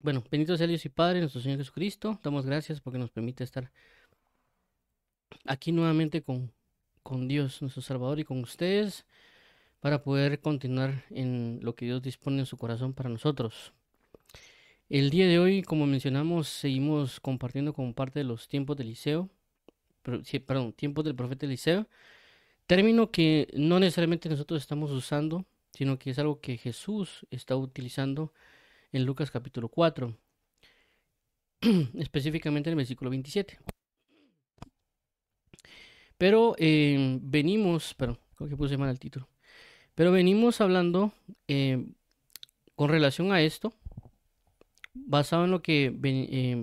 Bueno, bendito sea Dios y Padre, nuestro Señor Jesucristo. Damos gracias porque nos permite estar aquí nuevamente con Dios, nuestro Salvador, y con ustedes para poder continuar en lo que Dios dispone en su corazón para nosotros. El día de hoy, como mencionamos, seguimos compartiendo como parte de los tiempos del Eliseo, sí, perdón, tiempos del profeta Eliseo, término que no necesariamente nosotros estamos usando, sino que es algo que Jesús está utilizando en Lucas capítulo 4, específicamente en el versículo 27. Pero creo que puse mal el título. Pero venimos hablando con relación a esto, basado en lo que,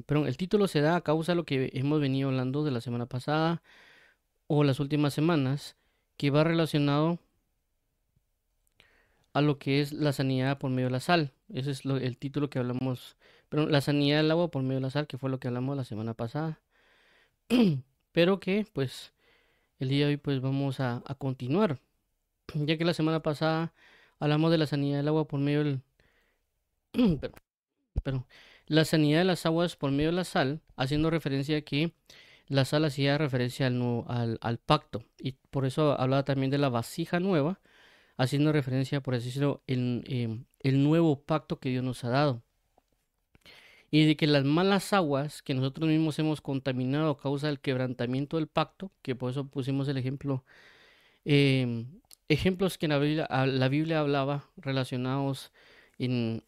perdón, el título se da a causa de lo que hemos venido hablando de la semana pasada o las últimas semanas, que va relacionado a lo que es la sanidad por medio de la sal. Ese es el título que hablamos, pero la sanidad del agua por medio de la sal, que fue lo que hablamos la semana pasada. Pero que, pues, el día de hoy, pues, vamos a continuar, ya que la semana pasada hablamos de la sanidad del agua por medio del, per- perdón, la sanidad de las aguas por medio de la sal, haciendo referencia a que la sal hacía referencia al pacto, y por eso hablaba también de la vasija nueva, haciendo referencia, por así decirlo, el nuevo pacto que Dios nos ha dado. Y de que las malas aguas que nosotros mismos hemos contaminado a causa del quebrantamiento del pacto, que por eso pusimos el ejemplo, ejemplos que la Biblia hablaba relacionados en,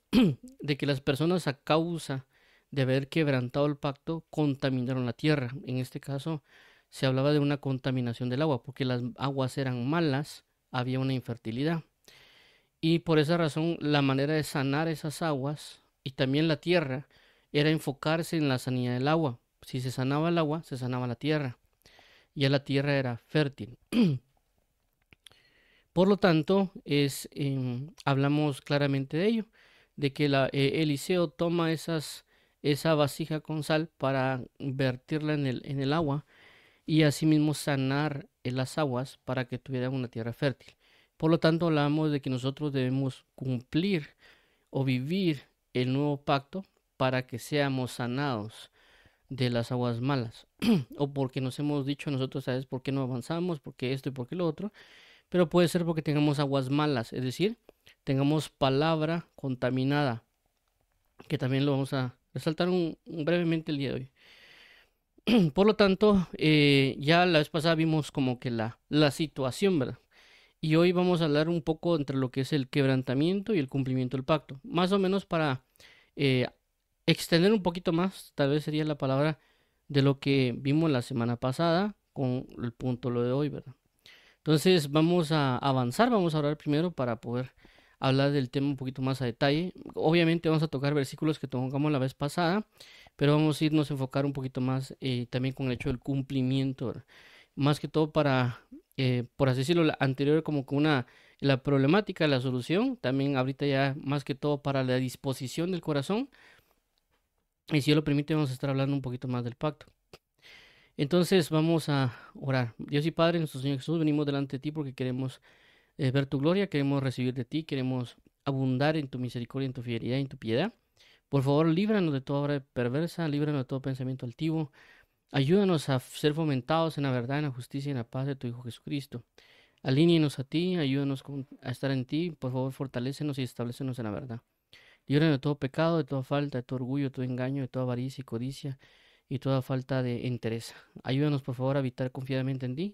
de que las personas a causa de haber quebrantado el pacto contaminaron la tierra. En este caso se hablaba de una contaminación del agua, porque las aguas eran malas, había una infertilidad. Y por esa razón la manera de sanar esas aguas y también la tierra era enfocarse en la sanidad del agua. Si se sanaba el agua, se sanaba la tierra. Ya la tierra era fértil. Por lo tanto, hablamos claramente de ello, de que Eliseo toma esa vasija con sal para vertirla en el agua y asimismo sanar las aguas para que tuvieran una tierra fértil. Por lo tanto, hablamos de que nosotros debemos cumplir o vivir el nuevo pacto para que seamos sanados de las aguas malas. O porque nos hemos dicho nosotros, ¿sabes por qué no avanzamos? ¿Por qué esto y por qué lo otro? Pero puede ser porque tengamos aguas malas, es decir, tengamos palabra contaminada, que también lo vamos a resaltar brevemente el día de hoy. Por lo tanto, ya la vez pasada vimos como que la situación, ¿verdad? Y hoy vamos a hablar un poco entre lo que es el quebrantamiento y el cumplimiento del pacto. Más o menos para eh, extender un poquito más, tal vez sería la palabra de lo que vimos la semana pasada con el punto lo de hoy, ¿verdad? Entonces vamos a avanzar, vamos a hablar primero para poder hablar del tema un poquito más a detalle. Obviamente vamos a tocar versículos que tocamos la vez pasada, pero vamos a irnos a enfocar un poquito más también con el hecho del cumplimiento, ¿verdad? Más que todo para, por así decirlo, la anterior como que la problemática, la solución, también ahorita ya más que todo para la disposición del corazón, y si Dios lo permite vamos a estar hablando un poquito más del pacto. Entonces vamos a orar. Dios y Padre, nuestro Señor Jesús, venimos delante de ti porque queremos ver tu gloria, queremos recibir de ti, queremos abundar en tu misericordia, en tu fidelidad, en tu piedad. Por favor, líbranos de toda obra perversa, líbranos de todo pensamiento altivo. Ayúdanos a ser fomentados en la verdad, en la justicia y en la paz de tu Hijo Jesucristo. Alíñenos a ti, ayúdanos a estar en ti. Por favor, fortalécenos y establécenos en la verdad. Líbranos de todo pecado, de toda falta, de todo orgullo, de todo engaño, de toda avaricia y codicia y toda falta de entereza. Ayúdanos, por favor, a habitar confiadamente en ti.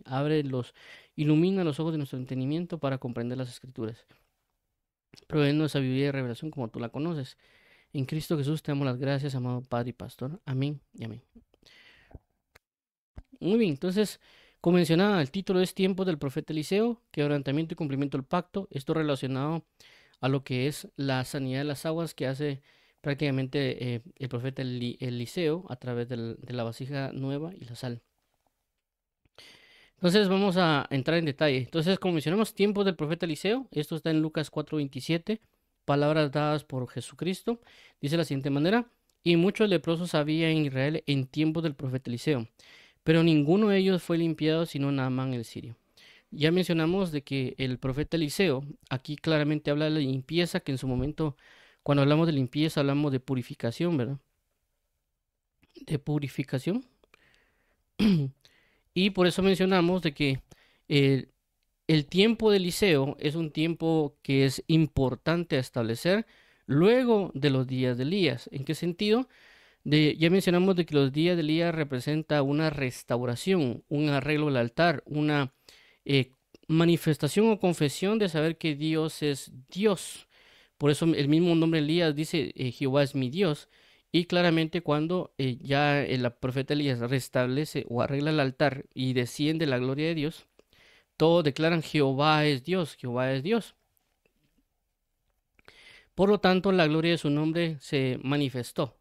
Ilumina los ojos de nuestro entendimiento para comprender las Escrituras. Proveenos sabiduría y revelación como tú la conoces. En Cristo Jesús te damos las gracias, amado Padre y Pastor. Amén y amén. Muy bien, entonces, como mencionaba, el título es Tiempos del profeta Eliseo, quebrantamiento y cumplimiento del pacto. Esto relacionado a lo que es la sanidad de las aguas que hace prácticamente el profeta Eliseo a través de la vasija nueva y la sal. Entonces vamos a entrar en detalle. Entonces, como mencionamos, tiempos del profeta Eliseo, esto está en Lucas 4:27, palabras dadas por Jesucristo, dice de la siguiente manera, y muchos leprosos había en Israel en tiempos del profeta Eliseo, pero ninguno de ellos fue limpiado sino Naamán el sirio. Ya mencionamos de que el profeta Eliseo aquí claramente habla de la limpieza que en su momento Cuando hablamos de limpieza, hablamos de purificación, ¿verdad? De purificación. Y por eso mencionamos de que eh, el tiempo de Eliseo es un tiempo que es importante a establecer luego de los días de Elías. ¿En qué sentido? Ya mencionamos de que los días de Elías representa una restauración, un arreglo del altar, una eh, manifestación o confesión de saber que Dios es Dios. Por eso el mismo nombre Elías dice, Jehová es mi Dios. Y claramente cuando ya el profeta Elías restablece o arregla el altar y desciende la gloria de Dios, todos declaran Jehová es Dios, Jehová es Dios. Por lo tanto, la gloria de su nombre se manifestó.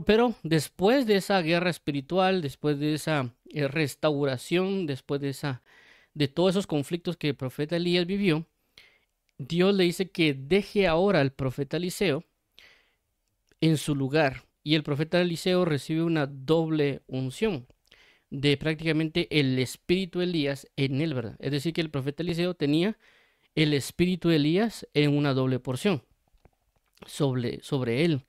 Pero después de esa guerra espiritual, después de esa restauración, después de todos esos conflictos que el profeta Elías vivió, Dios le dice que deje ahora al profeta Eliseo en su lugar. Y el profeta Eliseo recibe una doble unción de prácticamente el espíritu de Elías en él, ¿verdad? Es decir, que el profeta Eliseo tenía el espíritu de Elías en una doble porción sobre él.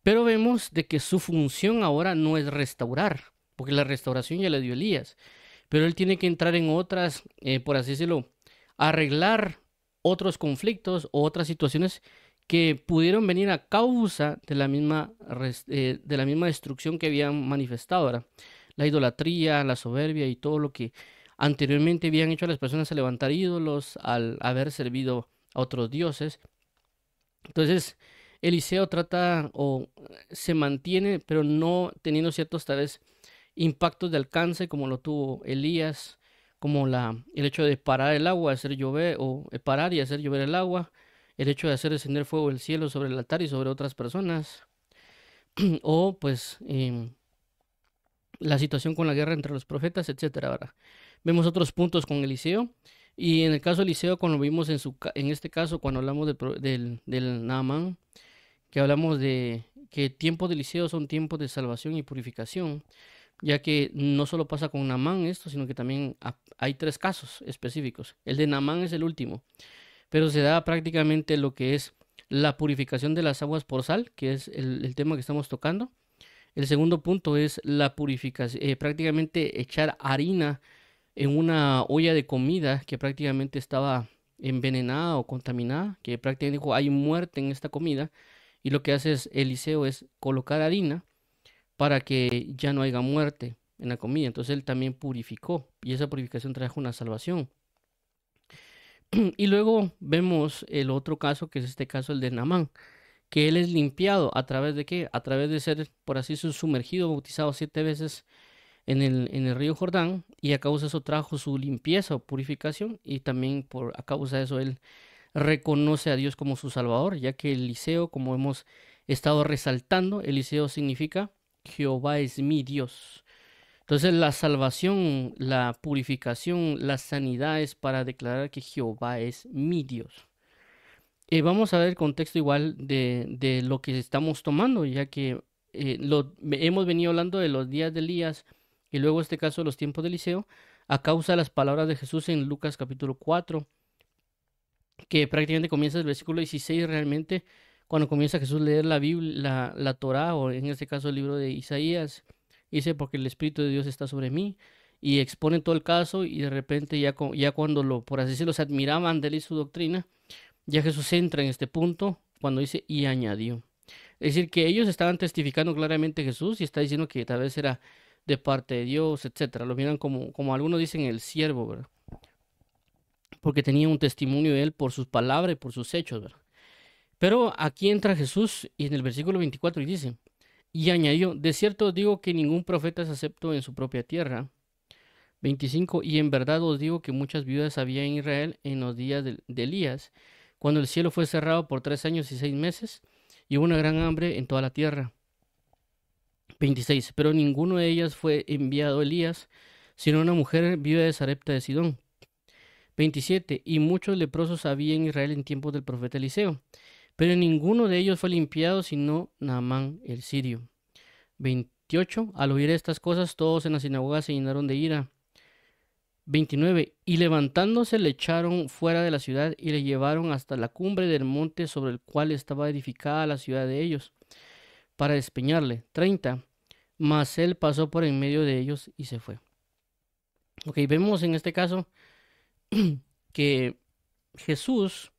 Pero vemos de que su función ahora no es restaurar, porque la restauración ya la dio Elías. Pero él tiene que entrar en otras, por así decirlo, arreglar otros conflictos o otras situaciones que pudieron venir a causa de la misma destrucción que habían manifestado, ¿verdad? La idolatría, la soberbia y todo lo que anteriormente habían hecho a las personas a levantar ídolos, al haber servido a otros dioses. Entonces, Eliseo trata o se mantiene, pero no teniendo ciertos tal vez impactos de alcance como lo tuvo Elías, como el hecho de parar el agua, hacer llover, o parar y hacer llover el agua, el hecho de hacer descender fuego del cielo sobre el altar y sobre otras personas, o pues la situación con la guerra entre los profetas, etcétera. Ahora vemos otros puntos con Eliseo. Y en el caso de Eliseo, cuando vimos en este caso, cuando hablamos del Naamán, que hablamos de que tiempos de Eliseo son tiempos de salvación y purificación, ya que no solo pasa con Naamán esto, sino que también hay tres casos específicos. El de Naamán es el último, pero se da prácticamente lo que es la purificación de las aguas por sal, que es el tema que estamos tocando. El segundo punto es la purificación, prácticamente echar harina en una olla de comida que prácticamente estaba envenenada o contaminada, que prácticamente dijo hay muerte en esta comida, y lo que hace Eliseo es colocar harina para que ya no haya muerte en la comida. Entonces él también purificó y esa purificación trajo una salvación. Y luego vemos el otro caso, que es este caso, el de Naamán, que él es limpiado a través de qué? A través de ser, por así decirlo, sumergido, bautizado 7 veces en el río Jordán, y a causa de eso trajo su limpieza o purificación, y también a causa de eso él reconoce a Dios como su Salvador, ya que Eliseo, como hemos estado resaltando, Eliseo significa Jehová es mi Dios. Entonces la salvación, la purificación, la sanidad es para declarar que Jehová es mi Dios. Vamos a ver el contexto igual de lo que estamos tomando, ya que hemos venido hablando de los días de Elías y luego este caso de los tiempos de Eliseo, a causa de las palabras de Jesús en Lucas capítulo 4, que prácticamente comienza el versículo 16 realmente, cuando comienza Jesús a leer la Biblia, la Torá, o en este caso el libro de Isaías, dice, porque el Espíritu de Dios está sobre mí, y expone todo el caso, y de repente ya cuando por así decirlo, se admiraban de él y su doctrina, ya Jesús entra en este punto, cuando dice, y añadió. Es decir, que ellos estaban testificando claramente a Jesús, y está diciendo que tal vez era de parte de Dios, etcétera. Lo miran como algunos dicen el siervo, ¿verdad? Porque tenía un testimonio de él por sus palabras y por sus hechos, ¿verdad? Pero aquí entra Jesús y en el versículo 24 y dice, y añadió, de cierto os digo que ningún profeta es acepto en su propia tierra. 25, y en verdad os digo que muchas viudas había en Israel en los días de Elías, cuando el cielo fue cerrado por 3 años y 6 meses, y hubo una gran hambre en toda la tierra. 26, pero ninguno de ellas fue enviado Elías, sino una mujer viuda de Sarepta de Sidón. 27, y muchos leprosos había en Israel en tiempos del profeta Eliseo, pero ninguno de ellos fue limpiado, sino Naamán el sirio. 28, al oír estas cosas, todos en la sinagoga se llenaron de ira. 29. Y levantándose le echaron fuera de la ciudad y le llevaron hasta la cumbre del monte sobre el cual estaba edificada la ciudad de ellos, para despeñarle. 30. Mas él pasó por en medio de ellos y se fue. Ok, vemos en este caso que Jesús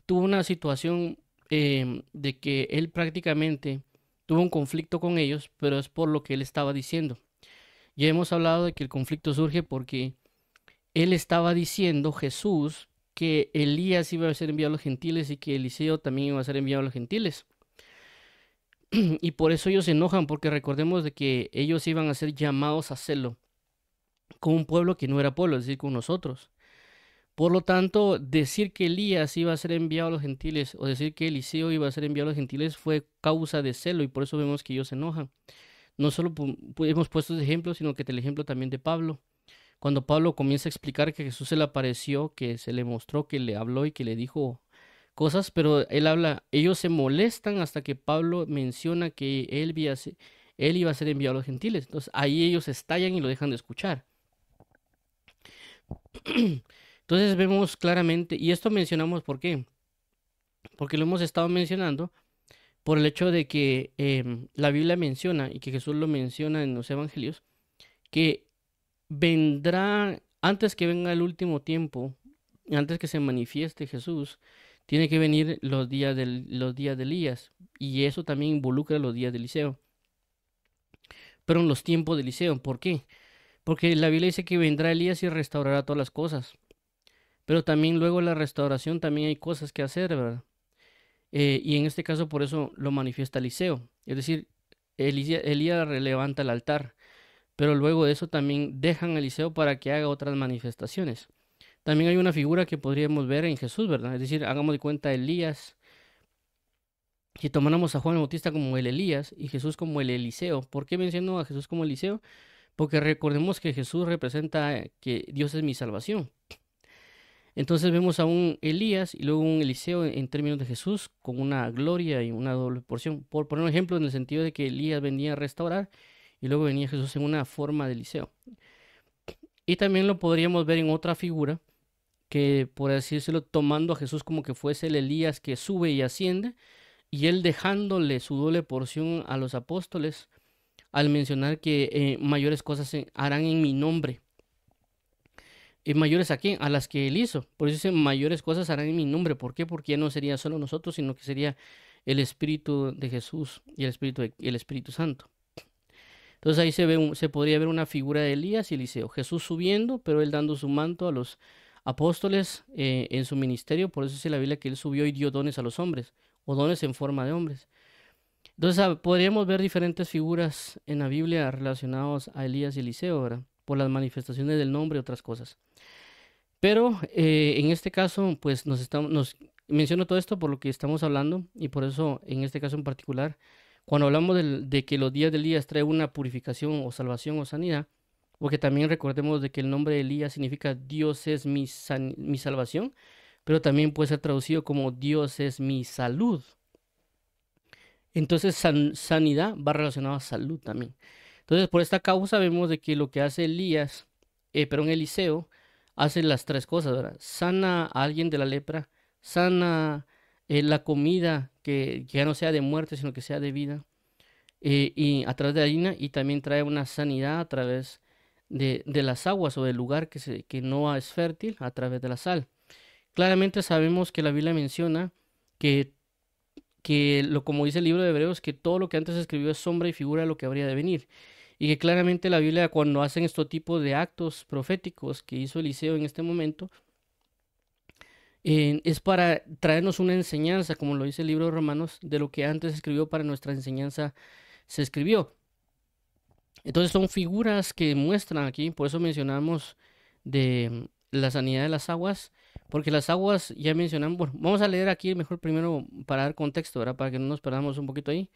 tuvo una situación de que él prácticamente tuvo un conflicto con ellos, pero es por lo que él estaba diciendo. Ya hemos hablado de que el conflicto surge porque él estaba diciendo, Jesús, que Elías iba a ser enviado a los gentiles y que Eliseo también iba a ser enviado a los gentiles. Y por eso ellos se enojan, porque recordemos de que ellos iban a ser llamados a hacerlo con un pueblo que no era pueblo, es decir, con nosotros. Por lo tanto, decir que Elías iba a ser enviado a los gentiles o decir que Eliseo iba a ser enviado a los gentiles fue causa de celo y por eso vemos que ellos se enojan. No solo hemos puesto ese ejemplo, sino que el ejemplo también de Pablo. Cuando Pablo comienza a explicar que Jesús se le apareció, que se le mostró, que le habló y que le dijo cosas, pero ellos se molestan hasta que Pablo menciona que él iba a ser enviado a los gentiles. Entonces ahí ellos estallan y lo dejan de escuchar. Entonces vemos claramente, y esto mencionamos ¿por qué? Porque lo hemos estado mencionando por el hecho de que la Biblia menciona, y que Jesús lo menciona en los evangelios, que vendrá, antes que venga el último tiempo, antes que se manifieste Jesús, tiene que venir los días de Elías, y eso también involucra los días de Eliseo. Pero en los tiempos de Eliseo, ¿por qué? Porque la Biblia dice que vendrá Elías y restaurará todas las cosas. Pero también luego la restauración también hay cosas que hacer, ¿verdad? Y en este caso por eso lo manifiesta Eliseo. Es decir, Elías levanta el altar, pero luego de eso también dejan a Eliseo para que haga otras manifestaciones. También hay una figura que podríamos ver en Jesús, ¿verdad? Es decir, hagamos de cuenta Elías. Si tomáramos a Juan el Bautista como el Elías y Jesús como el Eliseo. ¿Por qué menciono a Jesús como Eliseo? Porque recordemos que Jesús representa que Dios es mi salvación. Entonces vemos a un Elías y luego un Eliseo en términos de Jesús con una gloria y una doble porción. Por poner un ejemplo en el sentido de que Elías venía a restaurar y luego venía Jesús en una forma de Eliseo. Y también lo podríamos ver en otra figura que, por así decirlo, tomando a Jesús como que fuese el Elías que sube y asciende y él dejándole su doble porción a los apóstoles al mencionar que mayores cosas harán en mi nombre. ¿Y mayores a quién? A las que él hizo. Por eso dice, mayores cosas harán en mi nombre. ¿Por qué? Porque ya no sería solo nosotros, sino que sería el Espíritu de Jesús y el Espíritu Santo. Entonces ahí se podría ver una figura de Elías y Eliseo. Jesús subiendo, pero él dando su manto a los apóstoles en su ministerio. Por eso dice la Biblia que él subió y dio dones a los hombres, o dones en forma de hombres. Entonces podríamos ver diferentes figuras en la Biblia relacionadas a Elías y Eliseo, ¿verdad? Por las manifestaciones del nombre y otras cosas. Pero en este caso, pues nos menciono todo esto por lo que estamos hablando y por eso en este caso en particular, cuando hablamos de que los días de Elías trae una purificación o salvación o sanidad, porque también recordemos de que el nombre de Elías significa Dios es mi salvación, pero también puede ser traducido como Dios es mi salud. Entonces sanidad va relacionado a salud también. Entonces por esta causa vemos de que lo que hace Eliseo, hace las tres cosas, ¿verdad? Sana a alguien de la lepra, sana la comida que ya no sea de muerte, sino que sea de vida, y a través de la harina, y también trae una sanidad a través de las aguas o del lugar que no es fértil, a través de la sal. Claramente sabemos que la Biblia menciona que como dice el libro de Hebreos, que todo lo que antes se escribió es sombra y figura de lo que habría de venir. Y que claramente la Biblia, cuando hacen este tipo de actos proféticos que hizo Eliseo en este momento, es para traernos una enseñanza, como lo dice el libro de Romanos, de lo que antes se escribió para nuestra enseñanza se escribió. Entonces son figuras que muestran aquí, por eso mencionamos de la sanidad de las aguas, porque las aguas ya mencionamos, bueno, vamos a leer aquí mejor primero para dar contexto, ¿verdad? Para que no nos perdamos un poquito ahí.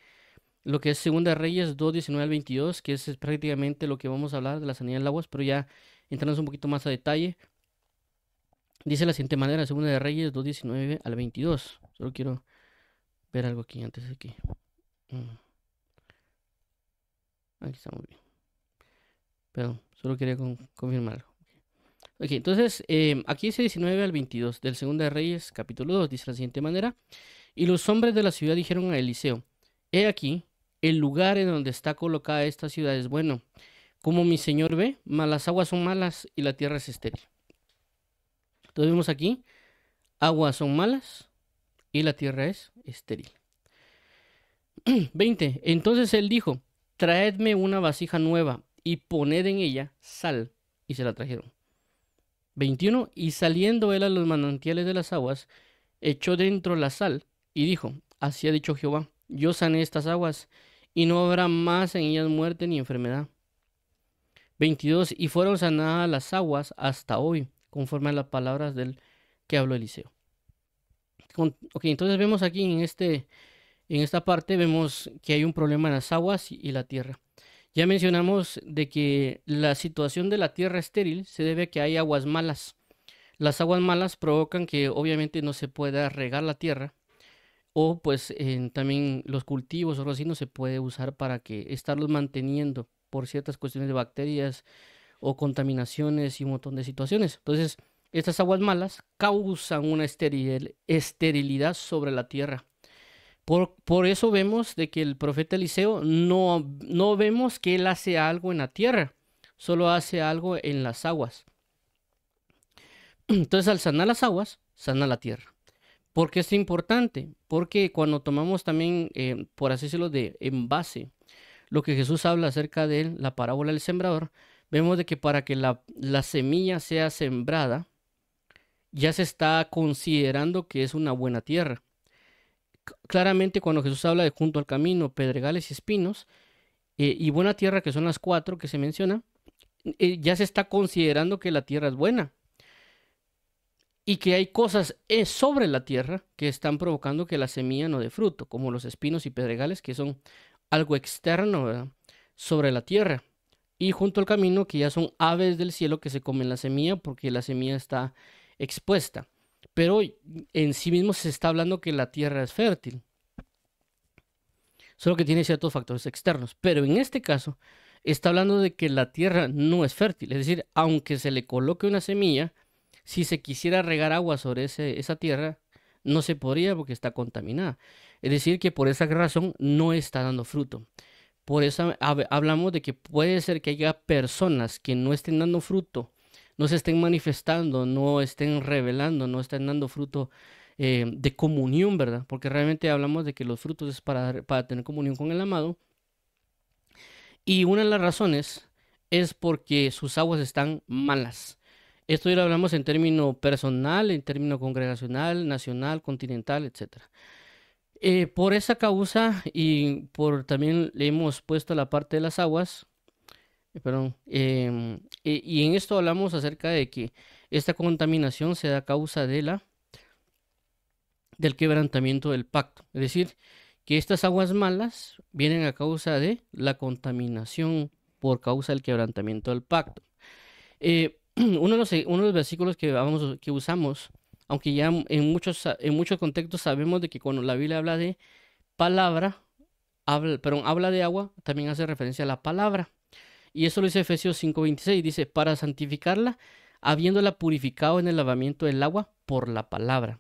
Lo que es Segunda de Reyes 2:19 al 22, que es prácticamente lo que vamos a hablar de la sanidad de las aguas, pero ya entramos un poquito más a detalle. Dice la siguiente manera, Segunda de Reyes 2:19 al 22. Solo quiero ver algo aquí antes de que... Aquí está muy bien. Perdón, solo quería confirmar algo. Ok, entonces aquí dice 19 al 22 del Segundo de Reyes, capítulo 2, dice de la siguiente manera. Y los hombres de la ciudad dijeron a Eliseo, he aquí, el lugar en donde está colocada esta ciudad es bueno. Como mi señor ve, mas las aguas son malas y la tierra es estéril. Entonces vemos aquí, aguas son malas y la tierra es estéril. 20. Entonces él dijo, traedme una vasija nueva y poned en ella sal. Y se la trajeron. 21. Y saliendo él a los manantiales de las aguas, echó dentro la sal y dijo, así ha dicho Jehová, yo sané estas aguas y no habrá más en ellas muerte ni enfermedad. 22. Y fueron sanadas las aguas hasta hoy, conforme a las palabras del que habló Eliseo. Ok, entonces vemos aquí en esta parte, vemos que hay un problema en las aguas y la tierra. Ya mencionamos de que la situación de la tierra estéril se debe a que hay aguas malas. Las aguas malas provocan que obviamente no se pueda regar la tierra o pues también los cultivos o algo así no se puede usar para que estarlos manteniendo por ciertas cuestiones de bacterias o contaminaciones y un montón de situaciones. Entonces, estas aguas malas causan una esterilidad sobre la tierra. Por eso vemos de que el profeta Eliseo no vemos que él hace algo en la tierra, solo hace algo en las aguas. Entonces, al sanar las aguas, sana la tierra. ¿Por qué es importante? Porque cuando tomamos también, por así decirlo, de envase, lo que Jesús habla acerca de él, la parábola del sembrador, vemos de que para que la semilla sea sembrada, ya se está considerando que es una buena tierra. Claramente cuando Jesús habla de junto al camino, pedregales y espinos, y buena tierra, que son las cuatro que se menciona, ya se está considerando que la tierra es buena y que hay cosas sobre la tierra que están provocando que la semilla no dé fruto, como los espinos y pedregales, que son algo externo, ¿verdad?, sobre la tierra. Y junto al camino, que ya son aves del cielo que se comen la semilla porque la semilla está expuesta. Pero en sí mismo se está hablando que la tierra es fértil, solo que tiene ciertos factores externos. Pero en este caso, está hablando de que la tierra no es fértil. Es decir, aunque se le coloque una semilla, si se quisiera regar agua sobre esa tierra, no se podría porque está contaminada. Es decir, que por esa razón no está dando fruto. Por eso hablamos de que puede ser que haya personas que no estén dando fruto, no se estén manifestando, no estén revelando, no estén dando fruto de comunión, ¿verdad? Porque realmente hablamos de que los frutos es para tener comunión con el amado. Y una de las razones es porque sus aguas están malas. Esto ya lo hablamos en término personal, en término congregacional, nacional, continental, etcétera. Por esa causa y por también le hemos puesto la parte de las aguas, perdón, y en esto hablamos acerca de que esta contaminación se da a causa del quebrantamiento del pacto. Es decir, que estas aguas malas vienen a causa de la contaminación por causa del quebrantamiento del pacto. Uno de los versículos que usamos, aunque ya en muchos contextos sabemos de que cuando la Biblia habla de palabra, habla de agua, también hace referencia a la palabra. Y eso lo dice Efesios 5:26, dice, para santificarla, habiéndola purificado en el lavamiento del agua por la palabra.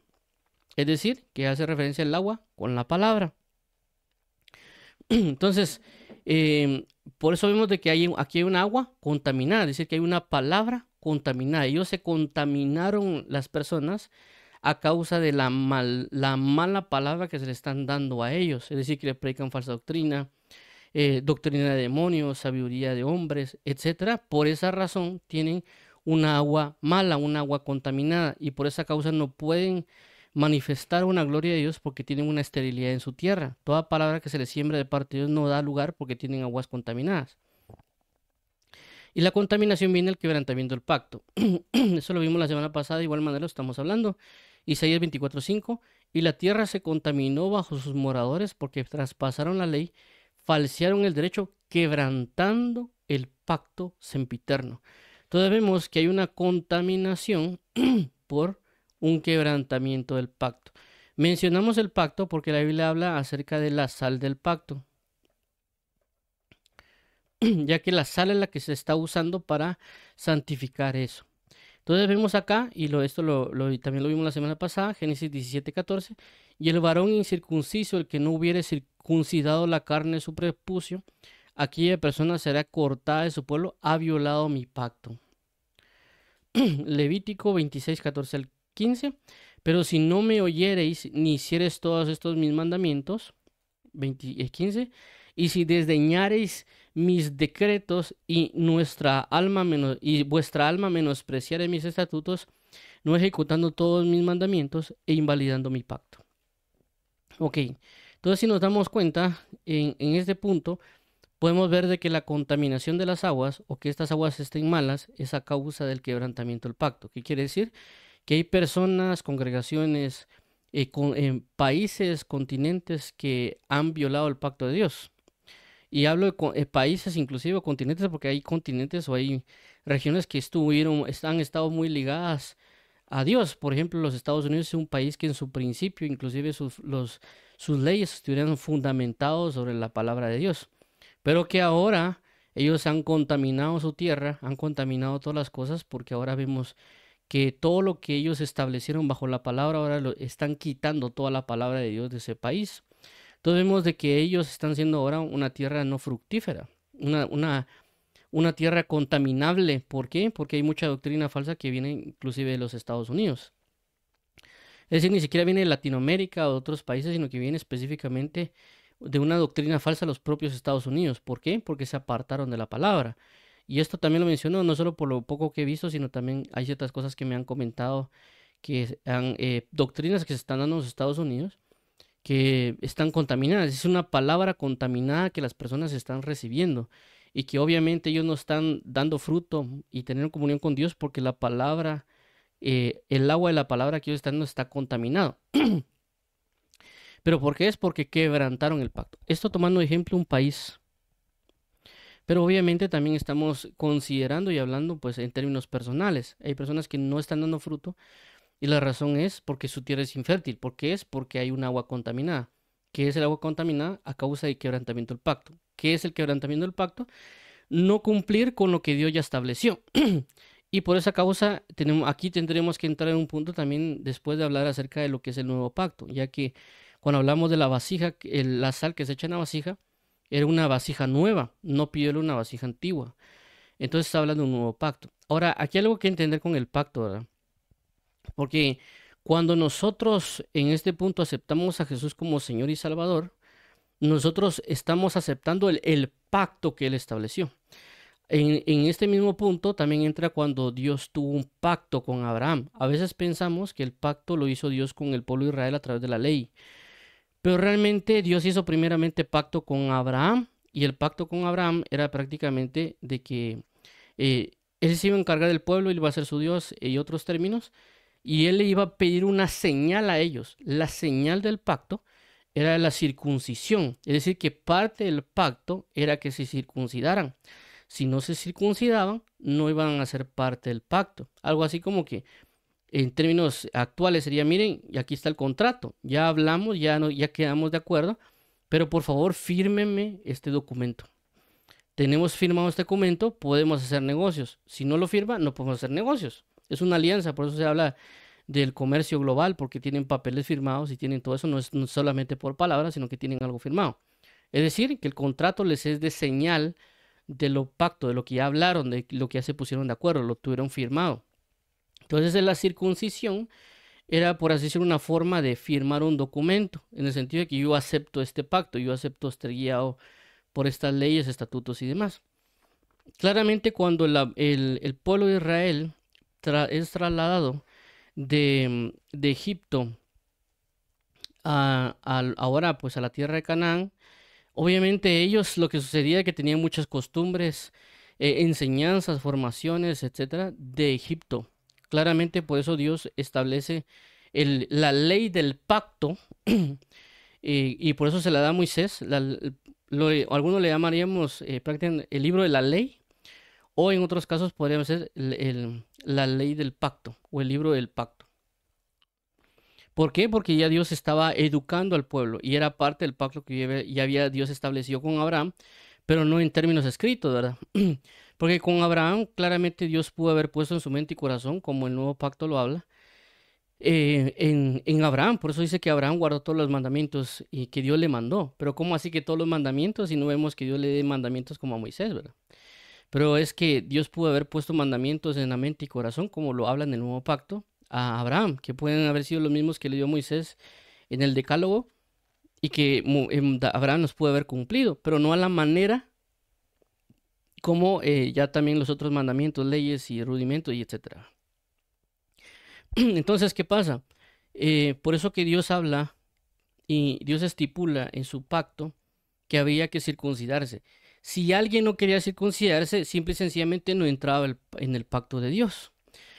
Es decir, que hace referencia al agua con la palabra. Entonces, por eso vemos de que aquí hay una agua contaminada, es decir, que hay una palabra contaminada. Ellos se contaminaron las personas a causa de la mala palabra que se le están dando a ellos. Es decir, que le predican falsa doctrina, doctrina de demonios, sabiduría de hombres, etcétera. Por esa razón tienen una agua mala, una agua contaminada, y por esa causa no pueden manifestar una gloria de Dios porque tienen una esterilidad en su tierra. Toda palabra que se les siembra de parte de Dios no da lugar porque tienen aguas contaminadas. Y la contaminación viene del quebrantamiento del pacto. Eso lo vimos la semana pasada, de igual manera lo estamos hablando. Isaías 24:5, y la tierra se contaminó bajo sus moradores porque traspasaron la ley, falsearon el derecho, quebrantando el pacto sempiterno. Entonces vemos que hay una contaminación por un quebrantamiento del pacto. Mencionamos el pacto porque la Biblia habla acerca de la sal del pacto, ya que la sal es la que se está usando para santificar eso. Entonces vemos acá, y también lo vimos la semana pasada, Génesis 17:14, y el varón incircunciso, el que no hubiere circuncidado la carne de su prepucio, aquella persona será cortada de su pueblo, ha violado mi pacto. Levítico 26:14 al 15. Pero si no me oyereis ni hiciereis todos estos mis mandamientos, 15, y si desdeñareis mis decretos y vuestra alma menospreciare mis estatutos, no ejecutando todos mis mandamientos e invalidando mi pacto. Ok, entonces si nos damos cuenta, en este punto, podemos ver de que la contaminación de las aguas o que estas aguas estén malas es a causa del quebrantamiento del pacto. ¿Qué quiere decir? Que hay personas, congregaciones, países, continentes que han violado el pacto de Dios. Y hablo de países, inclusive continentes, porque hay continentes o hay regiones que han estado muy ligadas a Dios. Por ejemplo, los Estados Unidos es un país que en su principio, inclusive sus leyes estuvieran fundamentados sobre la palabra de Dios. Pero que ahora ellos han contaminado su tierra, han contaminado todas las cosas, porque ahora vemos que todo lo que ellos establecieron bajo la palabra, ahora lo están quitando toda la palabra de Dios de ese país. Entonces vemos de que ellos están siendo ahora una tierra no fructífera, una tierra contaminable. ¿Por qué? Porque hay mucha doctrina falsa que viene inclusive de los Estados Unidos. Es decir, ni siquiera viene de Latinoamérica o de otros países, sino que viene específicamente de una doctrina falsa a los propios Estados Unidos. ¿Por qué? Porque se apartaron de la palabra. Y esto también lo menciono no solo por lo poco que he visto, sino también hay ciertas cosas que me han comentado que doctrinas que se están dando en los Estados Unidos que están contaminadas. Es una palabra contaminada que las personas están recibiendo y que obviamente ellos no están dando fruto y teniendo comunión con Dios porque la palabra, el agua de la palabra que ellos están dando está contaminado. ¿Pero por qué es? Porque quebrantaron el pacto. Esto tomando de ejemplo un país. Pero obviamente también estamos considerando y hablando pues en términos personales. Hay personas que no están dando fruto y la razón es porque su tierra es infértil. ¿Por qué es? Porque hay un agua contaminada. ¿Qué es el agua contaminada? A causa del quebrantamiento del pacto. ¿Qué es el quebrantamiento del pacto? No cumplir con lo que Dios ya estableció. Y por esa causa aquí tendremos que entrar en un punto también después de hablar acerca de lo que es el nuevo pacto, ya que cuando hablamos de la vasija, la sal que se echa en la vasija, era una vasija nueva, no pidió una vasija antigua. Entonces está hablando de un nuevo pacto. Ahora, aquí hay algo que entender con el pacto, ¿verdad? Porque cuando nosotros en este punto aceptamos a Jesús como Señor y Salvador, nosotros estamos aceptando el pacto que Él estableció. En este mismo punto también entra cuando Dios tuvo un pacto con Abraham. A veces pensamos que el pacto lo hizo Dios con el pueblo de Israel a través de la ley. Pero realmente Dios hizo primeramente pacto con Abraham y el pacto con Abraham era prácticamente de que él se iba a encargar del pueblo, él iba a ser su Dios y otros términos, y él le iba a pedir una señal a ellos. La señal del pacto era la circuncisión, es decir, que parte del pacto era que se circuncidaran. Si no se circuncidaban, no iban a ser parte del pacto. Algo así como que en términos actuales sería, miren, y aquí está el contrato, ya hablamos, ya quedamos de acuerdo, pero por favor fírmenme este documento. Tenemos firmado este documento, podemos hacer negocios. Si no lo firma, no podemos hacer negocios. Es una alianza, por eso se habla del comercio global, porque tienen papeles firmados y tienen todo eso, no es solamente por palabras, sino que tienen algo firmado. Es decir, que el contrato les es de señal de lo pacto, de lo que ya hablaron, de lo que ya se pusieron de acuerdo, lo tuvieron firmado. Entonces, la circuncisión era, por así decirlo, una forma de firmar un documento, en el sentido de que yo acepto este pacto, yo acepto estar guiado por estas leyes, estatutos y demás. Claramente, cuando el pueblo de Israel es trasladado de Egipto ahora pues a la tierra de Canaán, obviamente ellos lo que sucedía es que tenían muchas costumbres, enseñanzas, formaciones, etcétera, de Egipto. Claramente por eso Dios establece la ley del pacto y por eso se la da a Moisés. Algunos le llamaríamos prácticamente el libro de la ley o en otros casos podríamos ser la ley del pacto o el libro del pacto. ¿Por qué? Porque ya Dios estaba educando al pueblo y era parte del pacto que ya había Dios establecido con Abraham, pero no en términos escritos, ¿verdad? Porque con Abraham claramente Dios pudo haber puesto en su mente y corazón, como el nuevo pacto lo habla, en Abraham. Por eso dice que Abraham guardó todos los mandamientos y que Dios le mandó. Pero ¿cómo así que todos los mandamientos y no vemos que Dios le dé mandamientos como a Moisés, ¿verdad? Pero es que Dios pudo haber puesto mandamientos en la mente y corazón, como lo habla en el nuevo pacto, a Abraham, que pueden haber sido los mismos que le dio Moisés en el Decálogo y que Abraham los pudo haber cumplido, pero no a la manera como ya también los otros mandamientos, leyes y rudimentos y etcétera. Entonces, ¿qué pasa? Por eso que Dios habla y Dios estipula en su pacto que había que circuncidarse. Si alguien no quería circuncidarse, simple y sencillamente no entraba en el pacto de Dios.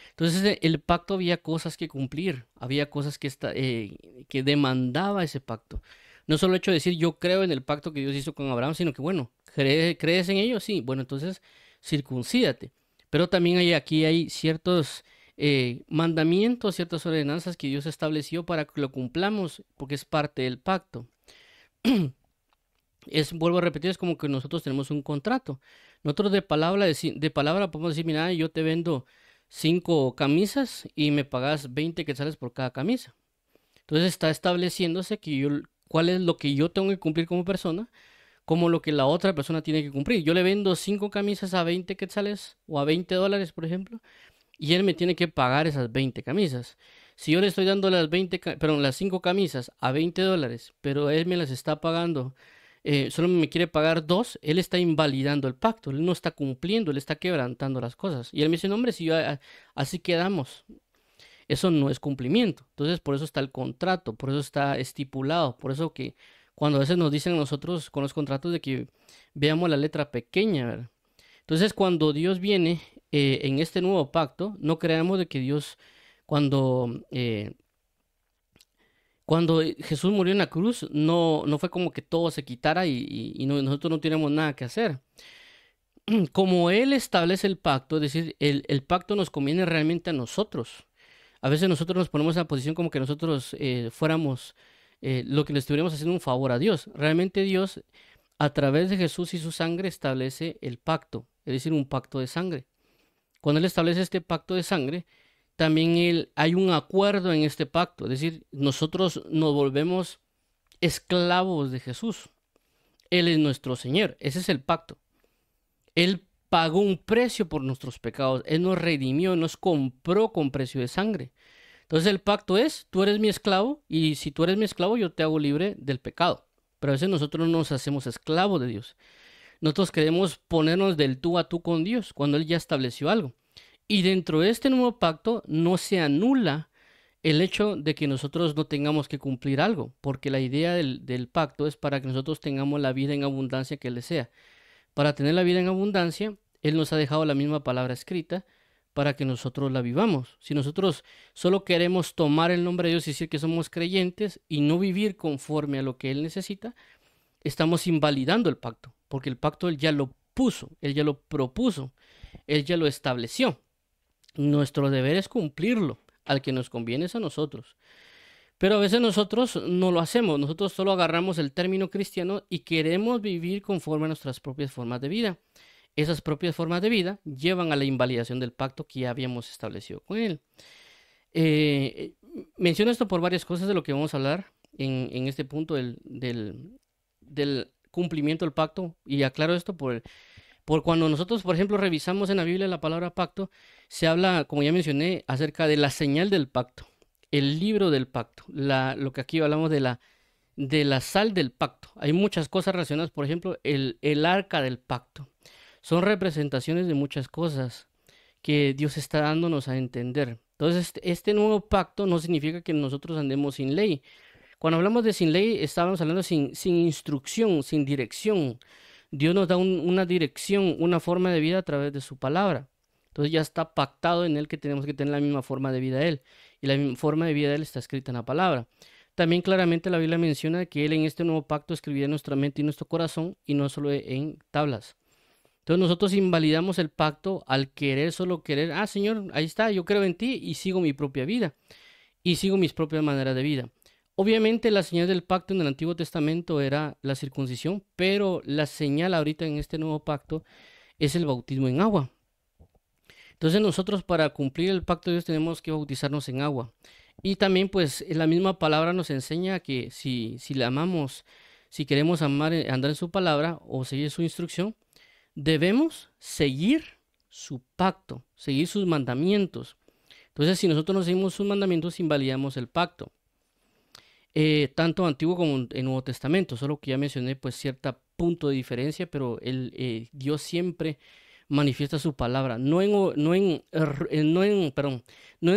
Entonces, el pacto había cosas que cumplir, había cosas que demandaba ese pacto. No solo el hecho de decir yo creo en el pacto que Dios hizo con Abraham, sino que bueno, ¿crees en ello? Sí, bueno, entonces circuncídate. Pero también aquí hay ciertos mandamientos, ciertas ordenanzas que Dios estableció para que lo cumplamos, porque es parte del pacto. Vuelvo a repetir, es como que nosotros tenemos un contrato. Nosotros de palabra podemos decir, mira, yo te vendo 5 camisas y me pagas 20 quetzales por cada camisa. Entonces está estableciéndose cuál es lo que yo tengo que cumplir como persona, como lo que la otra persona tiene que cumplir. Yo le vendo 5 camisas a 20 quetzales o a $20, por ejemplo, y él me tiene que pagar esas 20 camisas. Si yo le estoy dando las 5 camisas a $20, pero él me las está pagando, solo me quiere pagar 2, él está invalidando el pacto, él no está cumpliendo, él está quebrantando las cosas. Y él me dice, no, hombre, si así quedamos, eso no es cumplimiento. Entonces, por eso está el contrato, por eso está estipulado, por eso que cuando a veces nos dicen a nosotros con los contratos de que veamos la letra pequeña, ¿verdad? Entonces, cuando Dios viene en este nuevo pacto, no creamos de que Dios, cuando, eh, cuando Jesús murió en la cruz, no fue como que todo se quitara y nosotros no tenemos nada que hacer. Como Él establece el pacto, es decir, el pacto nos conviene realmente a nosotros. A veces nosotros nos ponemos en la posición como que nosotros fuéramos lo que le estuviéramos haciendo un favor a Dios. Realmente Dios, a través de Jesús y su sangre, establece el pacto, es decir, un pacto de sangre. Cuando Él establece este pacto de sangre, también hay un acuerdo en este pacto, es decir, nosotros nos volvemos esclavos de Jesús. Él es nuestro Señor, ese es el pacto. Él pagó un precio por nuestros pecados, Él nos redimió, nos compró con precio de sangre. Entonces el pacto es, tú eres mi esclavo y si tú eres mi esclavo yo te hago libre del pecado. Pero a veces nosotros no nos hacemos esclavos de Dios. Nosotros queremos ponernos del tú a tú con Dios cuando Él ya estableció algo. Y dentro de este nuevo pacto no se anula el hecho de que nosotros no tengamos que cumplir algo, porque la idea del pacto es para que nosotros tengamos la vida en abundancia que Él desea. Para tener la vida en abundancia, Él nos ha dejado la misma palabra escrita para que nosotros la vivamos. Si nosotros solo queremos tomar el nombre de Dios y decir que somos creyentes y no vivir conforme a lo que Él necesita, estamos invalidando el pacto, porque el pacto Él ya lo puso, Él ya lo propuso, Él ya lo estableció. Nuestro deber es cumplirlo, al que nos conviene es a nosotros. Pero a veces nosotros no lo hacemos, nosotros solo agarramos el término cristiano y queremos vivir conforme a nuestras propias formas de vida. Esas propias formas de vida llevan a la invalidación del pacto que ya habíamos establecido con Él. Eh, Menciono esto por varias cosas de lo que vamos a hablar en este punto del cumplimiento del pacto, y aclaro esto por cuando nosotros, por ejemplo, revisamos en la Biblia la palabra pacto, se habla, como ya mencioné, acerca de la señal del pacto, el libro del pacto, lo que aquí hablamos de la sal del pacto. Hay muchas cosas relacionadas, por ejemplo, el arca del pacto. Son representaciones de muchas cosas que Dios está dándonos a entender. Entonces, este nuevo pacto no significa que nosotros andemos sin ley. Cuando hablamos de sin ley, estábamos hablando sin instrucción, sin dirección. Dios nos da una dirección, una forma de vida a través de su palabra. Entonces ya está pactado en Él que tenemos que tener la misma forma de vida de Él. Y la misma forma de vida de Él está escrita en la palabra. También claramente la Biblia menciona que Él en este nuevo pacto escribirá en nuestra mente y nuestro corazón y no solo en tablas. Entonces nosotros invalidamos el pacto al solo querer, Señor, ahí está, yo creo en ti y sigo mi propia vida y sigo mis propias maneras de vida. Obviamente la señal del pacto en el Antiguo Testamento era la circuncisión, pero la señal ahorita en este nuevo pacto es el bautismo en agua. Entonces nosotros para cumplir el pacto de Dios tenemos que bautizarnos en agua. Y también pues la misma palabra nos enseña que si le amamos, si queremos amar, andar en su palabra o seguir su instrucción, debemos seguir su pacto, seguir sus mandamientos. Entonces si nosotros no seguimos sus mandamientos, invalidamos el pacto. Tanto Antiguo como en Nuevo Testamento, solo que ya mencioné pues cierto punto de diferencia, pero Dios siempre manifiesta su palabra, no en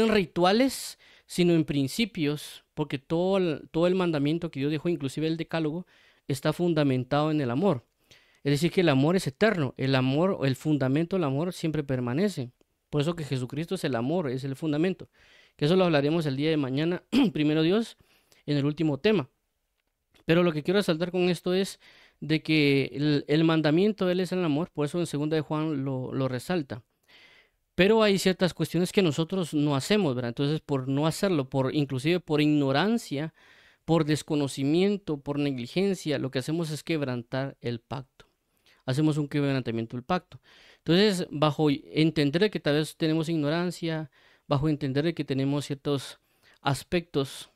rituales, sino en principios, porque todo el mandamiento que Dios dejó, inclusive el decálogo, está fundamentado en el amor. Es decir, que el amor es eterno, el amor, el fundamento del amor siempre permanece. Por eso que Jesucristo es el amor, es el fundamento. Que eso lo hablaremos el día de mañana, primero Dios, en el último tema. Pero lo que quiero resaltar con esto es de que el mandamiento de Él es el amor, por eso en 2 de Juan lo resalta. Pero hay ciertas cuestiones que nosotros no hacemos, ¿verdad? Entonces, por no hacerlo, inclusive por ignorancia, por desconocimiento, por negligencia, lo que hacemos es quebrantar el pacto. Hacemos un quebrantamiento del pacto. Entonces, bajo entender que tal vez tenemos ignorancia, bajo entender que tenemos ciertos aspectos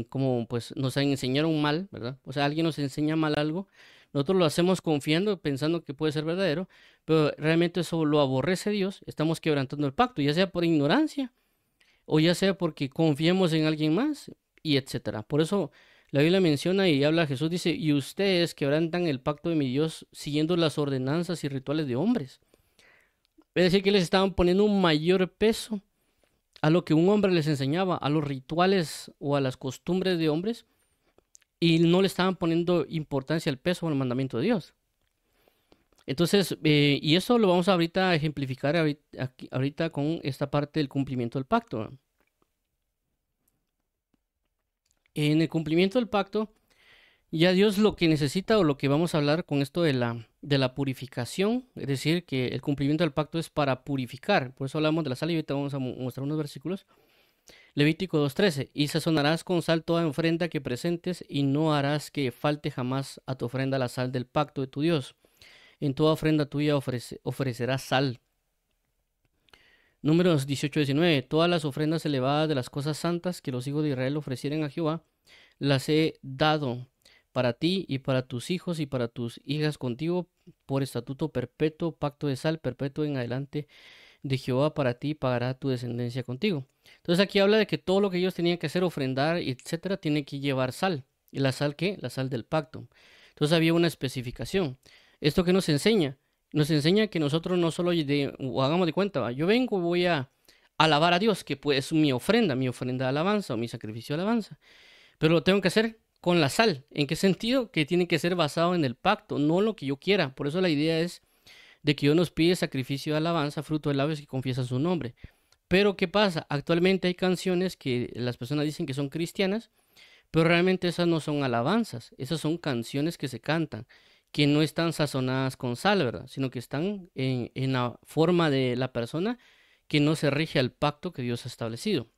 como pues nos enseñaron mal, ¿verdad? O sea, alguien nos enseña mal algo, nosotros lo hacemos confiando, pensando que puede ser verdadero, pero realmente eso lo aborrece Dios, estamos quebrantando el pacto, ya sea por ignorancia o ya sea porque confiemos en alguien más y etcétera. Por eso la Biblia menciona y habla Jesús, dice, y ustedes quebrantan el pacto de mi Dios siguiendo las ordenanzas y rituales de hombres. Es decir, que les estaban poniendo un mayor peso a lo que un hombre les enseñaba, a los rituales o a las costumbres de hombres, y no le estaban poniendo importancia al peso al mandamiento de Dios. Entonces, y eso lo vamos a ahorita a ejemplificar ahorita con esta parte del cumplimiento del pacto. En el cumplimiento del pacto, ya Dios lo que necesita o lo que vamos a hablar con esto de la purificación, es decir, que el cumplimiento del pacto es para purificar. Por eso hablamos de la sal y ahorita vamos a mostrar unos versículos. Levítico 2:13, y sazonarás con sal toda ofrenda que presentes y no harás que falte jamás a tu ofrenda la sal del pacto de tu Dios. En toda ofrenda tuya ofrecerás sal. Números 18:19, todas las ofrendas elevadas de las cosas santas que los hijos de Israel ofrecieren a Jehová, las he dado para ti y para tus hijos y para tus hijas contigo por estatuto perpetuo, pacto de sal perpetuo en adelante de Jehová para ti, pagará tu descendencia contigo. Entonces aquí habla de que todo lo que ellos tenían que hacer, ofrendar, etcétera, tiene que llevar sal. ¿Y la sal qué? La sal del pacto. Entonces había una especificación. ¿Esto qué nos enseña? Nos enseña que nosotros no solo hagamos de cuenta, ¿va? Yo vengo, voy a alabar a Dios, que pues es mi ofrenda de alabanza o mi sacrificio de alabanza. Pero lo tengo que hacer con la sal. ¿En qué sentido? Que tiene que ser basado en el pacto, no lo que yo quiera. Por eso la idea es de que Dios nos pide sacrificio de alabanza, fruto de labios que confiesan su nombre. Pero ¿qué pasa? Actualmente hay canciones que las personas dicen que son cristianas, pero realmente esas no son alabanzas, esas son canciones que se cantan, que no están sazonadas con sal, ¿verdad? Sino que están en la forma de la persona que no se rige al pacto que Dios ha establecido.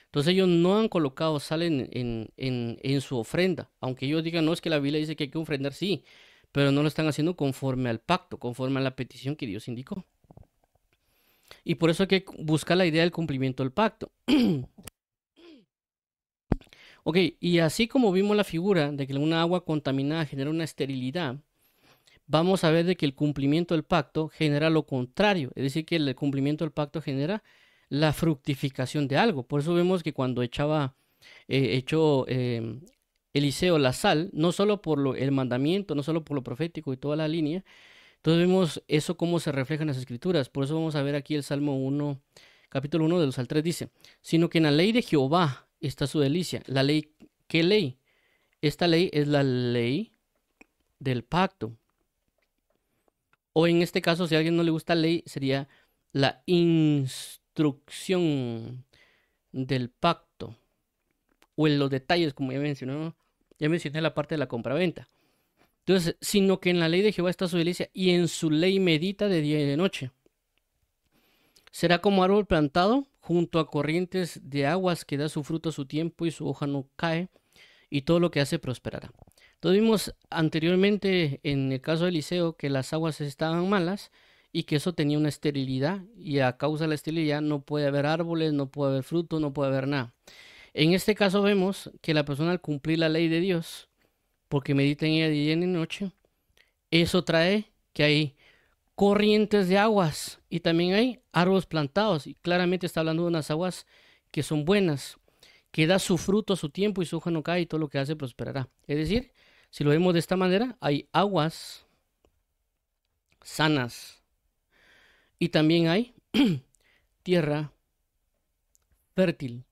Entonces ellos no han colocado sal en su ofrenda, aunque ellos digan, no, es que la Biblia dice que hay que ofrendar, sí, pero no lo están haciendo conforme al pacto, conforme a la petición que Dios indicó. Y por eso hay que buscar la idea del cumplimiento del pacto. Ok, y así como vimos la figura de que una agua contaminada genera una esterilidad, vamos a ver de que el cumplimiento del pacto genera lo contrario, es decir, que el cumplimiento del pacto genera la fructificación de algo. Por eso vemos que cuando echó Eliseo la sal, no solo por el mandamiento, no solo por lo profético y toda la línea, entonces vemos eso cómo se refleja en las escrituras. Por eso vamos a ver aquí el Salmo 1, capítulo 1 del 2 al 3 dice, sino que en la ley de Jehová está su delicia. ¿La ley? ¿Qué ley? Esta ley es la ley del pacto. O en este caso, si a alguien no le gusta ley, sería la instrucción del pacto. O en los detalles, como ya mencioné la parte de la compraventa. Entonces, sino que en la ley de Jehová está su delicia y en su ley medita de día y de noche. Será como árbol plantado junto a corrientes de aguas que da su fruto a su tiempo y su hoja no cae y todo lo que hace prosperará. Entonces vimos anteriormente en el caso de Eliseo que las aguas estaban malas y que eso tenía una esterilidad y a causa de la esterilidad no puede haber árboles, no puede haber fruto, no puede haber nada. En este caso vemos que la persona al cumplir la ley de Dios, porque medita en ella de día y de noche, eso trae que hay corrientes de aguas y también hay árboles plantados y claramente está hablando de unas aguas que son buenas, que da su fruto a su tiempo y su hoja no cae y todo lo que hace prosperará. Es decir, si lo vemos de esta manera, hay aguas sanas y también hay tierra fértil.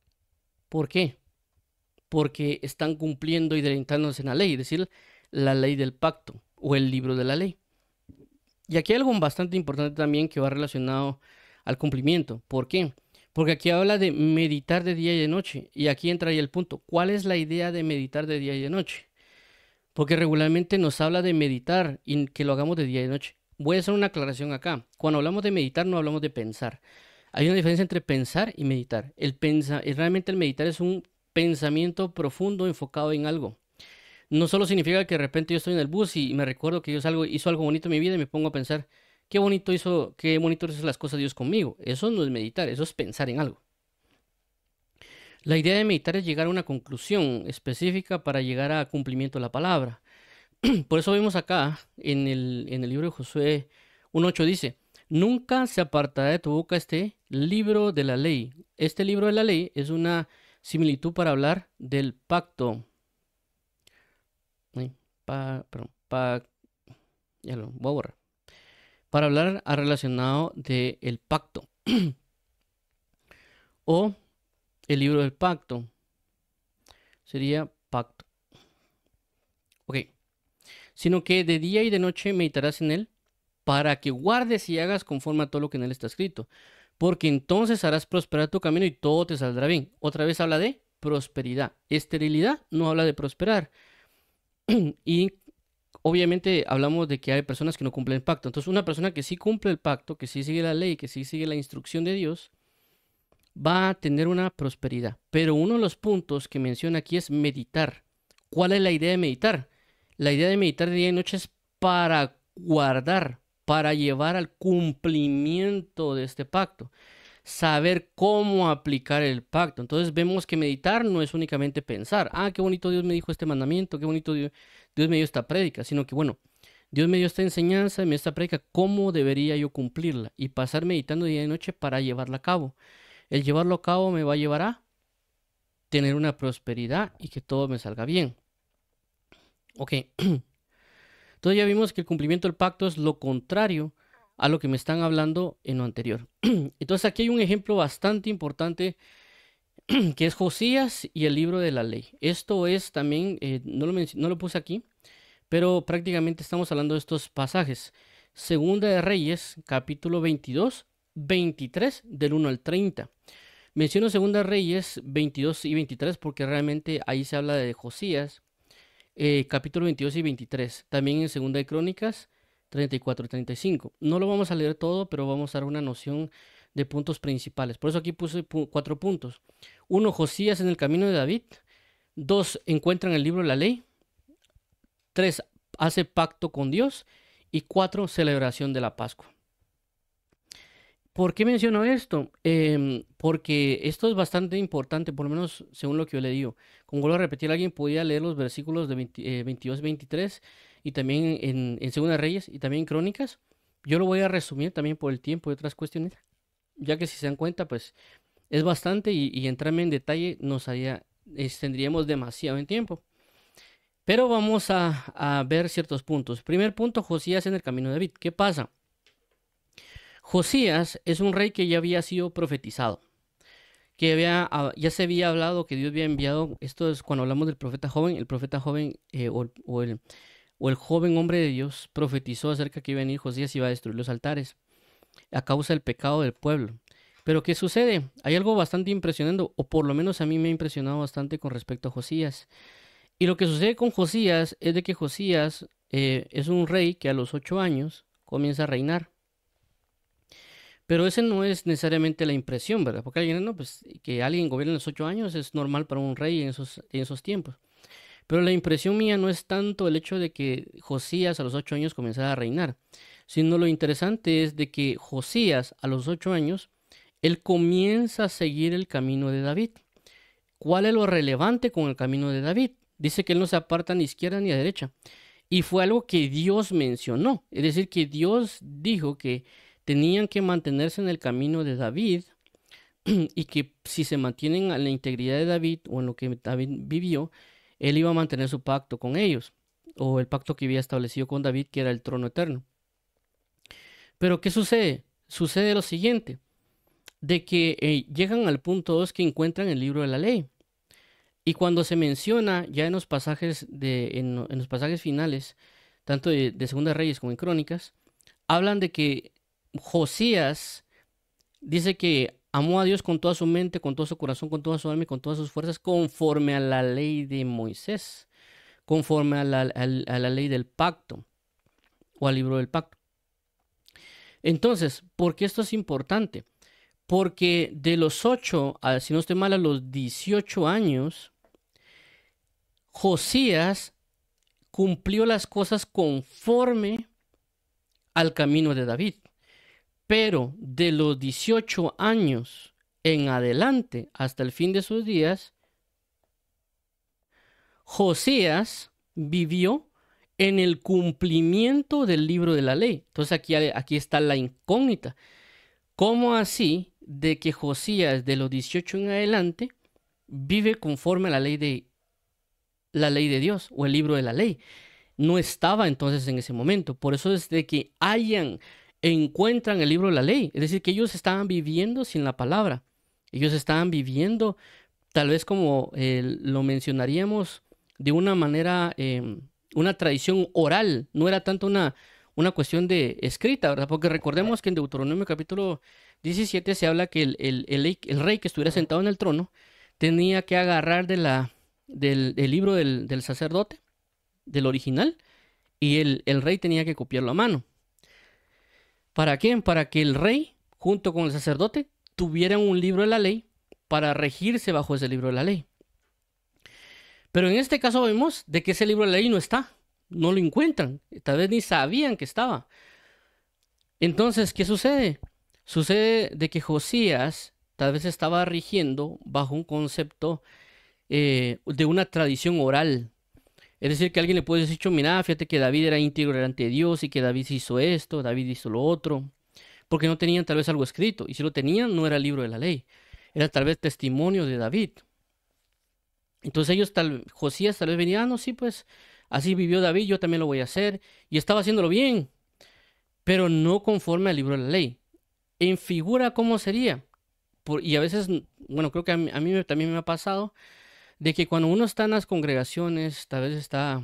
¿Por qué? Porque están cumpliendo y deleitándose en la ley, es decir, la ley del pacto o el libro de la ley. Y aquí hay algo bastante importante también que va relacionado al cumplimiento. ¿Por qué? Porque aquí habla de meditar de día y de noche. Y aquí entra ahí el punto. ¿Cuál es la idea de meditar de día y de noche? Porque regularmente nos habla de meditar y que lo hagamos de día y de noche. Voy a hacer una aclaración acá. Cuando hablamos de meditar no hablamos de pensar. Hay una diferencia entre pensar y meditar. Realmente el meditar es un pensamiento profundo enfocado en algo. No solo significa que de repente yo estoy en el bus y me recuerdo que hizo algo bonito en mi vida y me pongo a pensar, qué bonito hizo las cosas Dios conmigo. Eso no es meditar, eso es pensar en algo. La idea de meditar es llegar a una conclusión específica para llegar a cumplimiento de la palabra. Por eso vemos acá en el libro de Josué 1.8 dice, nunca se apartará de tu boca este libro de la ley. Este libro de la ley es una similitud para hablar del pacto. Ay, perdón, ya lo voy a borrar. Para hablar relacionado del pacto o el libro del pacto. Sería pacto. Ok. Sino que de día y de noche meditarás en él para que guardes y hagas conforme a todo lo que en él está escrito. Porque entonces harás prosperar tu camino y todo te saldrá bien. Otra vez habla de prosperidad. Esterilidad no habla de prosperar. Y obviamente hablamos de que hay personas que no cumplen el pacto. Entonces, una persona que sí cumple el pacto, que sí sigue la ley, que sí sigue la instrucción de Dios, va a tener una prosperidad. Pero uno de los puntos que menciona aquí es meditar. ¿Cuál es la idea de meditar? La idea de meditar de día y noche es para guardar, para llevar al cumplimiento de este pacto. Saber cómo aplicar el pacto. Entonces vemos que meditar no es únicamente pensar, qué bonito Dios me dijo este mandamiento, qué bonito Dios me dio esta prédica, sino que bueno, Dios me dio esta enseñanza, me dio esta prédica, ¿cómo debería yo cumplirla? Y pasar meditando día y noche para llevarla a cabo. El llevarlo a cabo me va a llevar a tener una prosperidad y que todo me salga bien. Ok, entonces ya vimos que el cumplimiento del pacto es lo contrario a lo que me están hablando en lo anterior. Entonces aquí hay un ejemplo bastante importante que es Josías y el libro de la ley. Esto es también, no lo puse aquí, pero prácticamente estamos hablando de estos pasajes. Segunda de Reyes, capítulo 22, 23, del 1 al 30. Menciono Segunda de Reyes 22 y 23 porque realmente ahí se habla de Josías, capítulo 22 y 23. También en Segunda de Crónicas 34 y 35. No lo vamos a leer todo, pero vamos a dar una noción de puntos principales. Por eso aquí puse 4 puntos. 1. Josías en el camino de David. 2. Encuentran el libro de la ley. 3. Hace pacto con Dios. Y 4. Celebración de la Pascua. ¿Por qué menciono esto? Porque esto es bastante importante, por lo menos según lo que yo le digo. Como vuelvo a repetir, alguien podía leer los versículos de 22, 23 y también en Segunda Reyes y también en Crónicas. Yo lo voy a resumir también por el tiempo y otras cuestiones, ya que si se dan cuenta, pues es bastante y entrarme en detalle extendríamos demasiado en tiempo. Pero vamos a ver ciertos puntos. Primer punto, Josías en el camino de David. ¿Qué pasa? Josías es un rey que ya había sido profetizado, ya se había hablado que Dios había enviado, esto es cuando hablamos del profeta joven o el joven hombre de Dios profetizó acerca que iba a venir Josías y iba a destruir los altares a causa del pecado del pueblo. Pero ¿qué sucede? Hay algo bastante impresionante, o por lo menos a mí me ha impresionado bastante con respecto a Josías. Y lo que sucede con Josías es de que Josías es un rey que a los 8 años comienza a reinar. Pero ese no es necesariamente la impresión, ¿verdad? Porque alguien, no, pues que alguien gobierne a los 8 años es normal para un rey en esos tiempos. Pero la impresión mía no es tanto el hecho de que Josías a los 8 años comenzara a reinar, sino lo interesante es de que Josías a los 8 años, él comienza a seguir el camino de David. ¿Cuál es lo relevante con el camino de David? Dice que él no se aparta ni a izquierda ni a derecha. Y fue algo que Dios mencionó. Es decir, que Dios dijo que tenían que mantenerse en el camino de David y que si se mantienen en la integridad de David o en lo que David vivió, él iba a mantener su pacto con ellos, o el pacto que había establecido con David, que era el trono eterno. Pero ¿qué sucede? Sucede lo siguiente, de que llegan al punto 2 que encuentran el libro de la ley. Y cuando se menciona ya en los pasajes en los pasajes finales, tanto de Segunda de Reyes como en Crónicas, hablan de que Josías dice que amó a Dios con toda su mente, con todo su corazón, con toda su alma y con todas sus fuerzas, conforme a la ley de Moisés, conforme a la ley del pacto o al libro del pacto. Entonces, ¿por qué esto es importante? Porque de los 8, si no estoy mal, a los 18 años, Josías cumplió las cosas conforme al camino de David. Pero de los 18 años en adelante, hasta el fin de sus días, Josías vivió en el cumplimiento del libro de la ley. Entonces aquí está la incógnita. ¿Cómo así de que Josías de los 18 en adelante vive conforme a la ley de Dios o el libro de la ley? No estaba entonces en ese momento. Por eso es de que encuentran el libro de la ley. Es decir, que ellos estaban viviendo sin la palabra. Ellos estaban viviendo, tal vez como lo mencionaríamos, de una manera, una tradición oral. No era tanto una cuestión de escrita, ¿verdad? Porque recordemos que en Deuteronomio capítulo 17 se habla que el rey que estuviera sentado en el trono tenía que agarrar del libro del sacerdote, del original, y el rey tenía que copiarlo a mano. ¿Para qué? Para que el rey, junto con el sacerdote, tuvieran un libro de la ley para regirse bajo ese libro de la ley. Pero en este caso vemos de que ese libro de la ley no está, no lo encuentran, tal vez ni sabían que estaba. Entonces, ¿qué sucede? Sucede de que Josías tal vez estaba rigiendo bajo un concepto de una tradición oral. Es decir, que alguien le puede decir, mira, fíjate que David era íntegro ante Dios y que David hizo esto, David hizo lo otro, porque no tenían tal vez algo escrito. Y si lo tenían, no era el libro de la ley, era tal vez testimonio de David. Entonces Josías tal vez venía, no, sí, pues así vivió David, yo también lo voy a hacer. Y estaba haciéndolo bien, pero no conforme al libro de la ley. En figura, ¿cómo sería? Y a veces, bueno, creo que a mí también me ha pasado de que cuando uno está en las congregaciones, tal vez está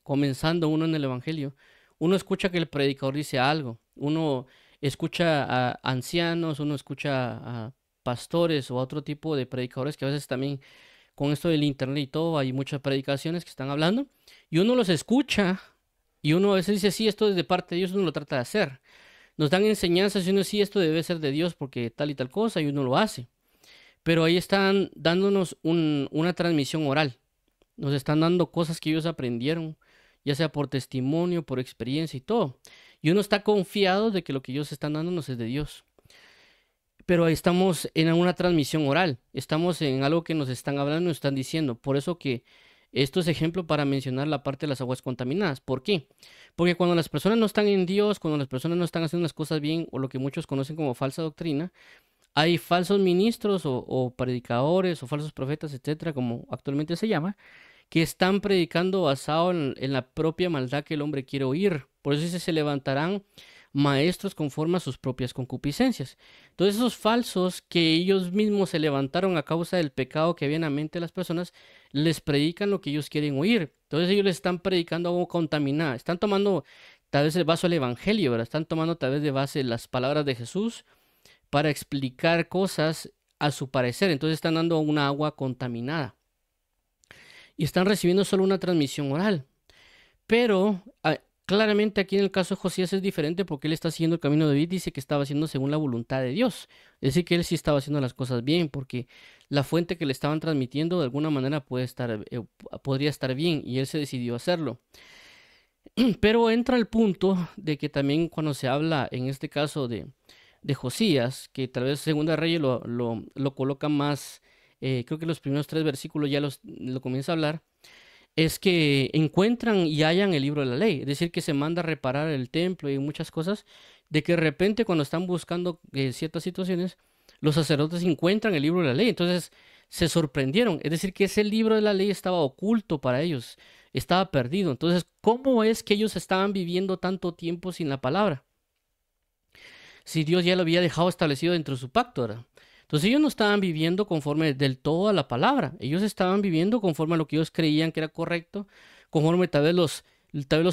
comenzando uno en el evangelio, uno escucha que el predicador dice algo, uno escucha a ancianos, uno escucha a pastores o a otro tipo de predicadores que a veces también con esto del internet y todo hay muchas predicaciones que están hablando y uno los escucha y uno a veces dice, sí, esto es de parte de Dios, uno lo trata de hacer. Nos dan enseñanzas y uno sí, esto debe ser de Dios porque tal y tal cosa y uno lo hace. Pero ahí están dándonos una transmisión oral. Nos están dando cosas que ellos aprendieron, ya sea por testimonio, por experiencia y todo. Y uno está confiado de que lo que ellos están dándonos es de Dios. Pero ahí estamos en una transmisión oral. Estamos en algo que nos están hablando, nos están diciendo. Por eso que esto es ejemplo para mencionar la parte de las aguas contaminadas. ¿Por qué? Porque cuando las personas no están en Dios, cuando las personas no están haciendo las cosas bien, o lo que muchos conocen como falsa doctrina, hay falsos ministros o predicadores o falsos profetas, etcétera, como actualmente se llama, que están predicando basado en la propia maldad que el hombre quiere oír. Por eso dice, se levantarán maestros conforme a sus propias concupiscencias. Entonces esos falsos que ellos mismos se levantaron a causa del pecado que había en la mente de las personas, les predican lo que ellos quieren oír. Entonces ellos les están predicando algo contaminado. Están tomando tal vez el vaso del evangelio, ¿verdad? Están tomando tal vez de base las palabras de Jesús para explicar cosas a su parecer. Entonces están dando una agua contaminada. Y están recibiendo solo una transmisión oral. Pero claramente aquí en el caso de Josías es diferente porque él está siguiendo el camino de David, dice que estaba haciendo según la voluntad de Dios. Es decir, que él sí estaba haciendo las cosas bien porque la fuente que le estaban transmitiendo de alguna manera podría estar bien y él se decidió hacerlo. Pero entra el punto de que también cuando se habla en este caso de Josías, que tal vez Segunda Reyes lo coloca más, creo que los primeros 3 versículos ya lo comienza a hablar, es que encuentran y hallan el libro de la ley, es decir, que se manda a reparar el templo y muchas cosas, de que de repente cuando están buscando ciertas situaciones, los sacerdotes encuentran el libro de la ley, entonces se sorprendieron, es decir, que ese libro de la ley estaba oculto para ellos, estaba perdido, entonces, ¿cómo es que ellos estaban viviendo tanto tiempo sin la palabra? Si Dios ya lo había dejado establecido dentro de su pacto, ¿verdad? Entonces ellos no estaban viviendo conforme del todo a la palabra, ellos estaban viviendo conforme a lo que ellos creían que era correcto, conforme tal vez los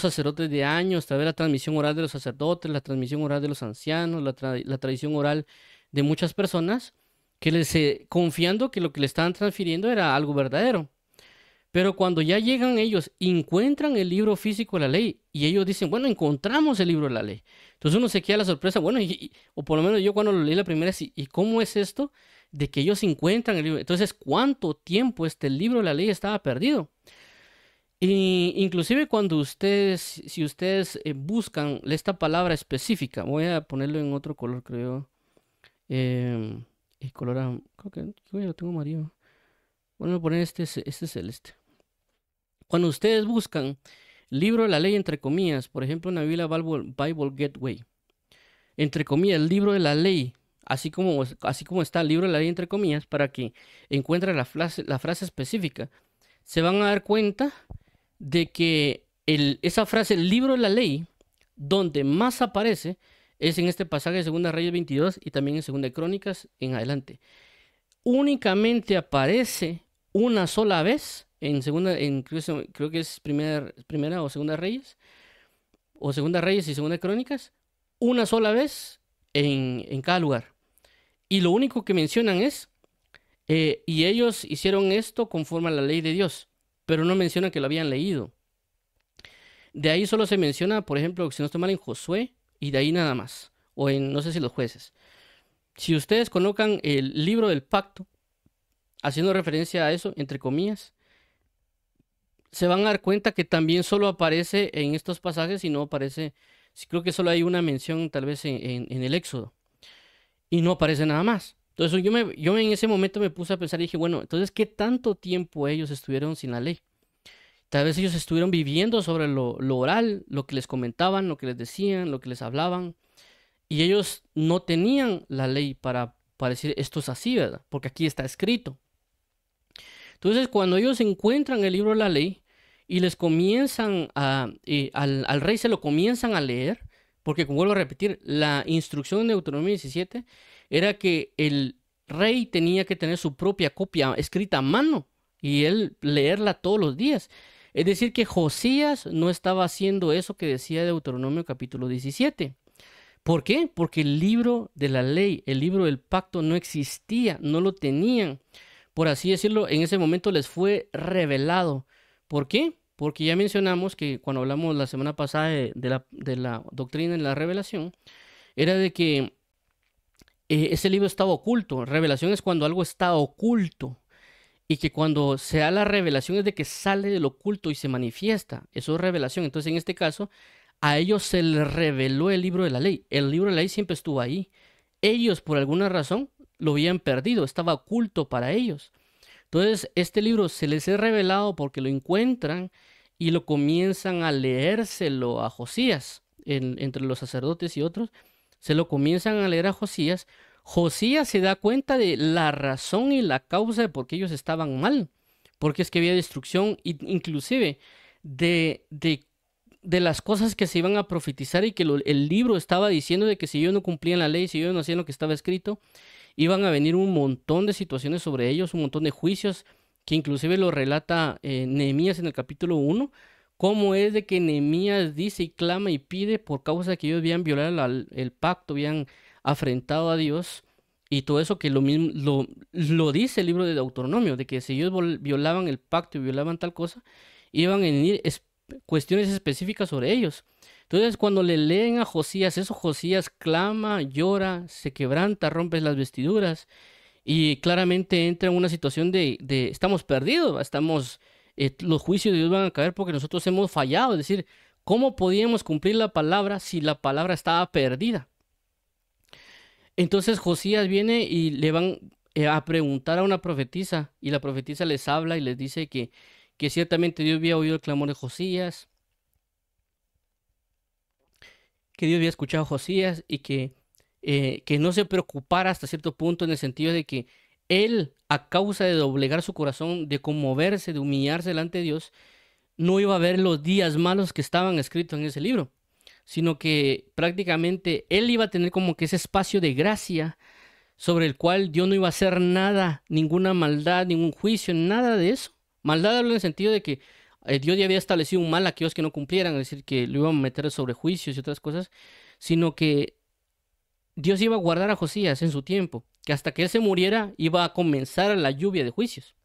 sacerdotes de años, tal vez la transmisión oral de los sacerdotes, la transmisión oral de los ancianos, la tradición oral de muchas personas, que confiando que lo que le estaban transfiriendo era algo verdadero. Pero cuando ya llegan ellos, encuentran el libro físico de la ley y ellos dicen, bueno, encontramos el libro de la ley. Entonces uno se queda la sorpresa, bueno, o por lo menos yo cuando lo leí la primera vez, ¿y cómo es esto de que ellos encuentran el libro? Entonces, ¿cuánto tiempo este libro de la ley estaba perdido? Y inclusive cuando si ustedes buscan esta palabra específica, voy a ponerlo en otro color, creo. El color, creo que lo tengo amarillo. Bueno, voy a poner este celeste. Cuando ustedes buscan libro de la ley, entre comillas, por ejemplo, en la Biblia Bible Gateway, entre comillas, el libro de la ley, así como está el libro de la ley, entre comillas, para que encuentren la frase específica, se van a dar cuenta de que esa frase, el libro de la ley, donde más aparece, es en este pasaje de Segunda Reyes 22 y también en Segunda Crónicas en adelante. Únicamente aparece una sola vez creo que es primera o Segunda Reyes, o Segunda Reyes y Segunda Crónicas, una sola vez en cada lugar. Y lo único que mencionan es, y ellos hicieron esto conforme a la ley de Dios, pero no mencionan que lo habían leído. De ahí solo se menciona, por ejemplo, si no estoy mal, en Josué, y de ahí nada más, o en, no sé si los jueces. Si ustedes colocan el libro del pacto, haciendo referencia a eso, entre comillas, se van a dar cuenta que también solo aparece en estos pasajes y no aparece, creo que solo hay una mención tal vez en el Éxodo, y no aparece nada más. Entonces yo en ese momento me puse a pensar y dije, bueno, entonces, ¿qué tanto tiempo ellos estuvieron sin la ley? Tal vez ellos estuvieron viviendo sobre lo oral, lo que les comentaban, lo que les decían, lo que les hablaban, y ellos no tenían la ley para decir esto es así, ¿verdad? Porque aquí está escrito. Entonces, cuando ellos encuentran el libro de la ley y les comienzan al rey se lo comienzan a leer, porque como vuelvo a repetir, la instrucción de Deuteronomio 17 era que el rey tenía que tener su propia copia escrita a mano y él leerla todos los días. Es decir, que Josías no estaba haciendo eso que decía Deuteronomio capítulo 17. ¿Por qué? Porque el libro de la ley, el libro del pacto no existía, no lo tenían. Por así decirlo, en ese momento les fue revelado. ¿Por qué? Porque ya mencionamos que cuando hablamos la semana pasada de la doctrina en la revelación, era de que ese libro estaba oculto. Revelación es cuando algo está oculto. Y que cuando se da la revelación es de que sale del oculto y se manifiesta. Eso es revelación. Entonces, en este caso, a ellos se les reveló el libro de la ley. El libro de la ley siempre estuvo ahí. Ellos, por alguna razón, lo habían perdido. Estaba oculto para ellos. Entonces, este libro se les es revelado porque lo encuentran y lo comienzan a leérselo a Josías, entre los sacerdotes y otros. Se lo comienzan a leer a Josías. Josías se da cuenta de la razón y la causa de por qué ellos estaban mal, porque es que había destrucción, inclusive de las cosas que se iban a profetizar y que el libro estaba diciendo de que si ellos no cumplían la ley, si ellos no hacían lo que estaba escrito, iban a venir un montón de situaciones sobre ellos, un montón de juicios, que inclusive lo relata Nehemías en el capítulo 1, cómo es de que Nehemías dice y clama y pide por causa de que ellos habían violado el pacto, habían afrentado a Dios y todo eso que lo mismo lo dice el libro de Deuteronomio, de que si ellos violaban el pacto y violaban tal cosa, iban a venir cuestiones específicas sobre ellos. Entonces, cuando le leen a Josías, eso Josías clama, llora, se quebranta, rompe las vestiduras y claramente entra en una situación de estamos perdidos, ¿va? Estamos, los juicios de Dios van a caer porque nosotros hemos fallado. Es decir, ¿cómo podíamos cumplir la palabra si la palabra estaba perdida? Entonces Josías viene y le van a preguntar a una profetisa y la profetisa les habla y les dice que ciertamente Dios había oído el clamor de Josías, que Dios había escuchado a Josías y que no se preocupara hasta cierto punto en el sentido de que él, a causa de doblegar su corazón, de conmoverse, de humillarse delante de Dios, no iba a ver los días malos que estaban escritos en ese libro, sino que prácticamente él iba a tener como que ese espacio de gracia sobre el cual Dios no iba a hacer nada, ninguna maldad, ningún juicio, nada de eso. Maldad hablo en el sentido de que Dios ya había establecido un mal a aquellos que no cumplieran, es decir, que lo iban a meter sobre juicios y otras cosas, sino que Dios iba a guardar a Josías en su tiempo, que hasta que él se muriera iba a comenzar la lluvia de juicios.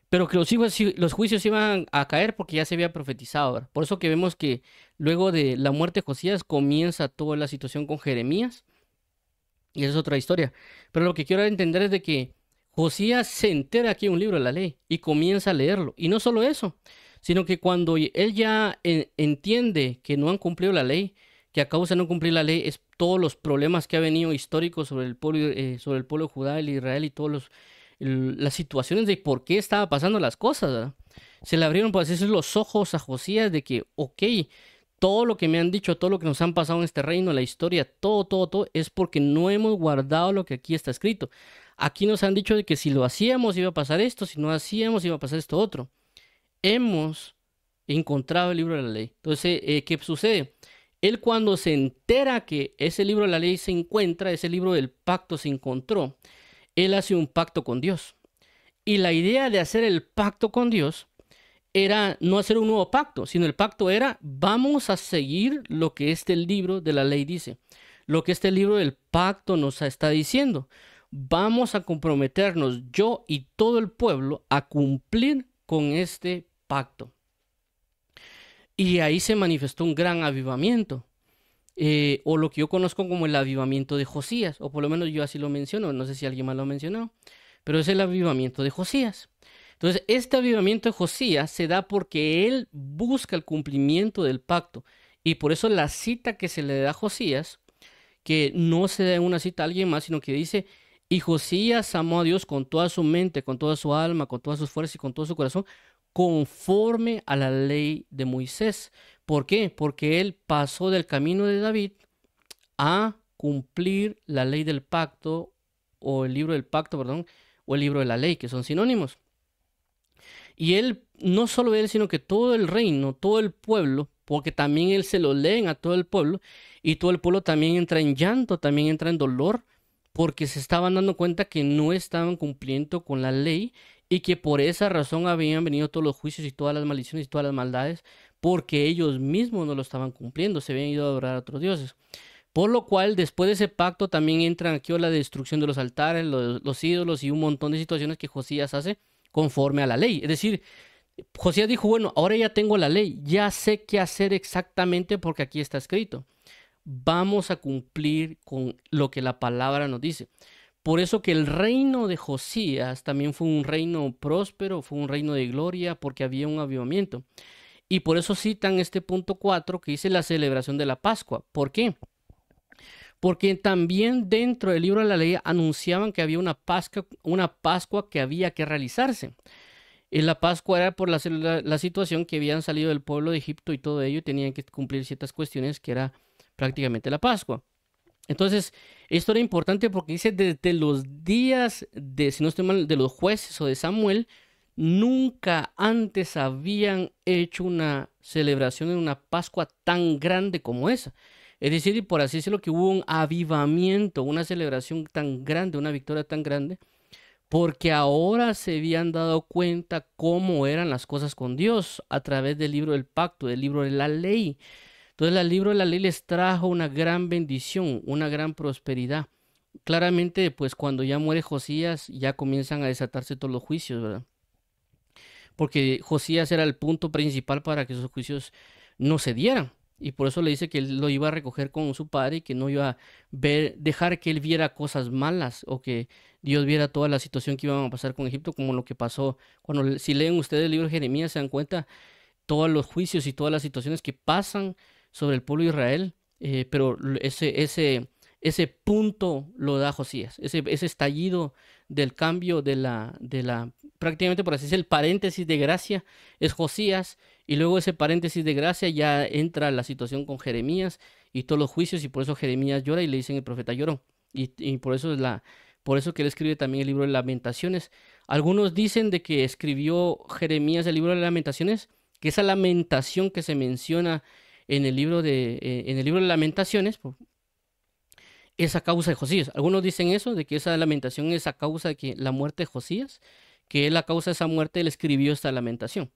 Pero que los juicios iban a caer porque ya se había profetizado, ¿verdad? Por eso que vemos que luego de la muerte de Josías comienza toda la situación con Jeremías, y esa es otra historia. Pero lo que quiero entender es de que Josías se entera aquí en un libro de la ley y comienza a leerlo. Y no solo eso, sino que cuando él ya entiende que no han cumplido la ley, que a causa de no cumplir la ley es todos los problemas que ha venido históricos sobre el pueblo de Judá, el Israel y todos las situaciones de por qué estaba pasando las cosas, ¿verdad? Se le abrieron, por así decirlo, los ojos a Josías de que, ok, todo lo que me han dicho, todo lo que nos han pasado en este reino, la historia, todo, es porque no hemos guardado lo que aquí está escrito. Aquí nos han dicho de que si lo hacíamos iba a pasar esto, si no hacíamos iba a pasar esto otro. Hemos encontrado el libro de la ley. Entonces, ¿qué sucede? Él cuando se entera que ese libro de la ley se encuentra, ese libro del pacto se encontró, él hace un pacto con Dios. Y la idea de hacer el pacto con Dios era no hacer un nuevo pacto, sino el pacto era vamos a seguir lo que este libro de la ley dice, lo que este libro del pacto nos está diciendo. Vamos a comprometernos yo y todo el pueblo a cumplir con este pacto. Y ahí se manifestó un gran avivamiento, o lo que yo conozco como el avivamiento de Josías, o por lo menos yo así lo menciono, no sé si alguien más lo ha mencionado, pero es el avivamiento de Josías. Entonces, este avivamiento de Josías se da porque él busca el cumplimiento del pacto. Y por eso la cita que se le da a Josías, que no se da en una cita a alguien más, sino que dice, y Josías amó a Dios con toda su mente, con toda su alma, con todas sus fuerzas y con todo su corazón, conforme a la ley de Moisés. ¿Por qué? Porque él pasó del camino de David a cumplir la ley del pacto, o el libro del pacto, perdón, o el libro de la ley, que son sinónimos. Y él, no solo él, sino que todo el reino, todo el pueblo, porque también él se lo leen a todo el pueblo, y todo el pueblo también entra en llanto, también entra en dolor, porque se estaban dando cuenta que no estaban cumpliendo con la ley y que por esa razón habían venido todos los juicios y todas las maldiciones y todas las maldades, porque ellos mismos no lo estaban cumpliendo, se habían ido a adorar a otros dioses. Por lo cual, después de ese pacto, también entran aquí la destrucción de los altares, los ídolos y un montón de situaciones que Josías hace conforme a la ley. Es decir, Josías dijo, bueno, ahora ya tengo la ley, ya sé qué hacer exactamente porque aquí está escrito. Vamos a cumplir con lo que la palabra nos dice. Por eso que el reino de Josías también fue un reino próspero, fue un reino de gloria, porque había un avivamiento. Y por eso citan este punto 4 que dice la celebración de la Pascua. ¿Por qué? Porque también dentro del libro de la ley anunciaban que había una Pascua que había que realizarse. Y la Pascua era por la situación que habían salido del pueblo de Egipto y todo ello, y tenían que cumplir ciertas cuestiones que era prácticamente la Pascua. Entonces, esto era importante porque dice desde los días de, si no estoy mal, de los jueces o de Samuel, nunca antes habían hecho una celebración en una Pascua tan grande como esa. Es decir, y por así decirlo, que hubo un avivamiento, una celebración tan grande, una victoria tan grande, porque ahora se habían dado cuenta cómo eran las cosas con Dios a través del libro del pacto, del libro de la ley. Entonces, el libro de la ley les trajo una gran bendición, una gran prosperidad. Claramente, pues cuando ya muere Josías, ya comienzan a desatarse todos los juicios, ¿verdad? porque Josías era el punto principal para que esos juicios no se dieran. Y por eso le dice que él lo iba a recoger con su padre y que no iba a dejar que él viera cosas malas o que Dios viera toda la situación que iba a pasar con Egipto, como lo que pasó cuando, si leen ustedes el libro de Jeremías, se dan cuenta todos los juicios y todas las situaciones que pasan sobre el pueblo de Israel, pero ese punto lo da Josías, ese estallido del cambio prácticamente por así decirlo, el paréntesis de gracia es Josías, y luego ese paréntesis de gracia ya entra la situación con Jeremías y todos los juicios, y por eso Jeremías llora y le dicen el profeta lloró, y por eso por eso que él escribe también el libro de Lamentaciones. Algunos dicen de que escribió Jeremías el libro de Lamentaciones, que esa lamentación que se menciona en el libro de Lamentaciones, es a causa de Josías. Algunos dicen eso, de que esa lamentación es a causa de que la muerte de Josías, que él a causa de esa muerte él escribió esta lamentación.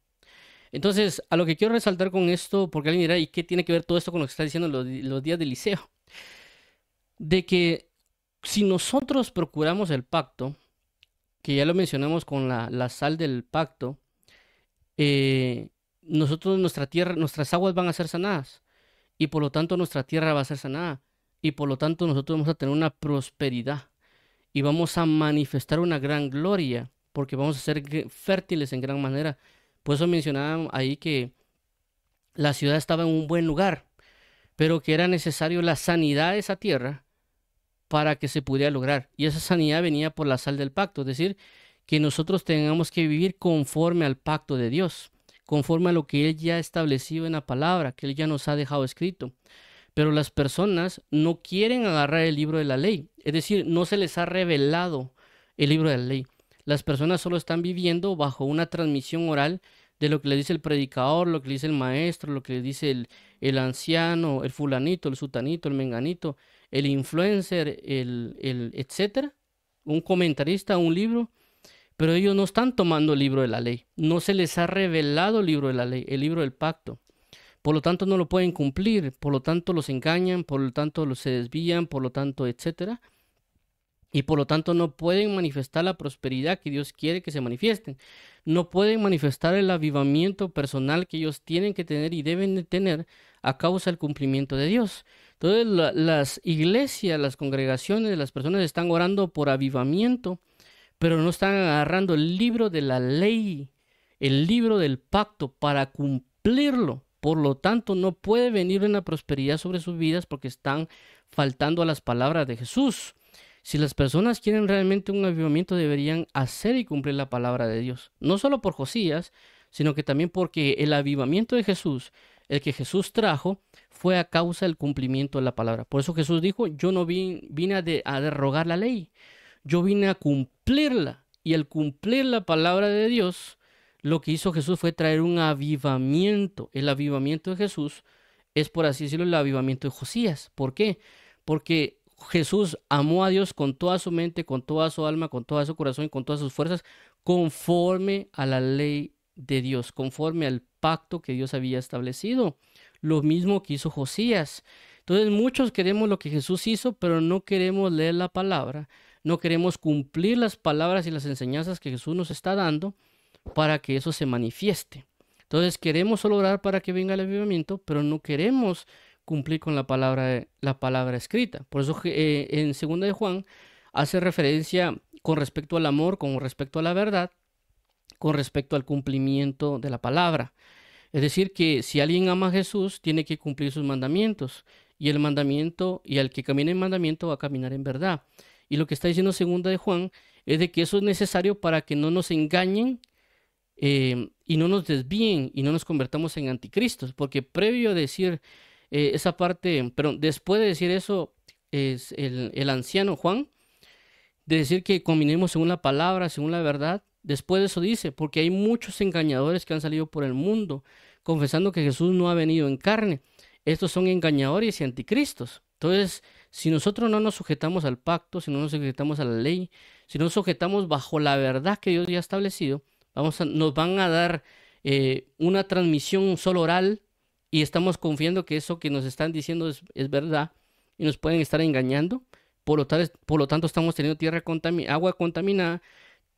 Entonces, a lo que quiero resaltar con esto, porque alguien dirá, ¿y qué tiene que ver todo esto con lo que está diciendo los días de Eliseo? De que si nosotros procuramos el pacto, que ya lo mencionamos con la sal del pacto, nosotros, nuestra tierra, nuestras aguas van a ser sanadas y por lo tanto nuestra tierra va a ser sanada y por lo tanto nosotros vamos a tener una prosperidad y vamos a manifestar una gran gloria porque vamos a ser fértiles en gran manera. Por eso mencionaba ahí que la ciudad estaba en un buen lugar, pero que era necesario la sanidad de esa tierra para que se pudiera lograr. Y esa sanidad venía por la sal del pacto, es decir, que nosotros tengamos que vivir conforme al pacto de Dios, conforme a lo que Él ya ha establecido en la palabra, que Él ya nos ha dejado escrito. Pero las personas no quieren agarrar el libro de la ley, es decir, no se les ha revelado el libro de la ley. Las personas solo están viviendo bajo una transmisión oral de lo que le dice el predicador, lo que le dice el maestro, lo que le dice el anciano, el fulanito, el sutanito, el menganito, el influencer, el etcétera, un comentarista, un libro, pero ellos no están tomando el libro de la ley. No se les ha revelado el libro de la ley, el libro del pacto. Por lo tanto, no lo pueden cumplir, por lo tanto los engañan, por lo tanto se desvían, por lo tanto, etcétera. Y por lo tanto no pueden manifestar la prosperidad que Dios quiere que se manifiesten. No pueden manifestar el avivamiento personal que ellos tienen que tener y deben de tener a causa del cumplimiento de Dios. Entonces las iglesias, las congregaciones, las personas están orando por avivamiento, pero no están agarrando el libro de la ley, el libro del pacto para cumplirlo. Por lo tanto, no puede venir una prosperidad sobre sus vidas porque están faltando a las palabras de Jesús. Si las personas quieren realmente un avivamiento, deberían hacer y cumplir la palabra de Dios. No solo por Josías, sino que también porque el avivamiento de Jesús, el que Jesús trajo, fue a causa del cumplimiento de la palabra. Por eso Jesús dijo, yo no vine a derogar la ley, yo vine a cumplirla. Y al cumplir la palabra de Dios, lo que hizo Jesús fue traer un avivamiento. El avivamiento de Jesús es, por así decirlo, el avivamiento de Josías. ¿Por qué? Porque Jesús amó a Dios con toda su mente, con toda su alma, con todo su corazón y con todas sus fuerzas, conforme a la ley de Dios, conforme al pacto que Dios había establecido. Lo mismo que hizo Josías. Entonces muchos queremos lo que Jesús hizo, pero no queremos leer la palabra, no queremos cumplir las palabras y las enseñanzas que Jesús nos está dando para que eso se manifieste. Entonces queremos solo orar para que venga el avivamiento, pero no queremos cumplir con la palabra escrita. Por eso en 2 de Juan hace referencia con respecto al amor, con respecto a la verdad, con respecto al cumplimiento de la palabra. Es decir, que si alguien ama a Jesús, tiene que cumplir sus mandamientos. Y el mandamiento, y al que camina en mandamiento, va a caminar en verdad. Y lo que está diciendo 2 de Juan es de que eso es necesario para que no nos engañen y no nos desvíen y no nos convertamos en anticristos. Porque previo a decir esa parte, pero después de decir eso, es el anciano Juan, de decir que caminemos según la palabra, según la verdad. Después de eso dice, porque hay muchos engañadores que han salido por el mundo, confesando que Jesús no ha venido en carne. Estos son engañadores y anticristos. Entonces, si nosotros no nos sujetamos al pacto, si no nos sujetamos a la ley, si no nos sujetamos bajo la verdad que Dios ya ha establecido, nos van a dar una transmisión solo oral y estamos confiando que eso que nos están diciendo es verdad y nos pueden estar engañando. Por lo tanto, estamos teniendo agua contaminada,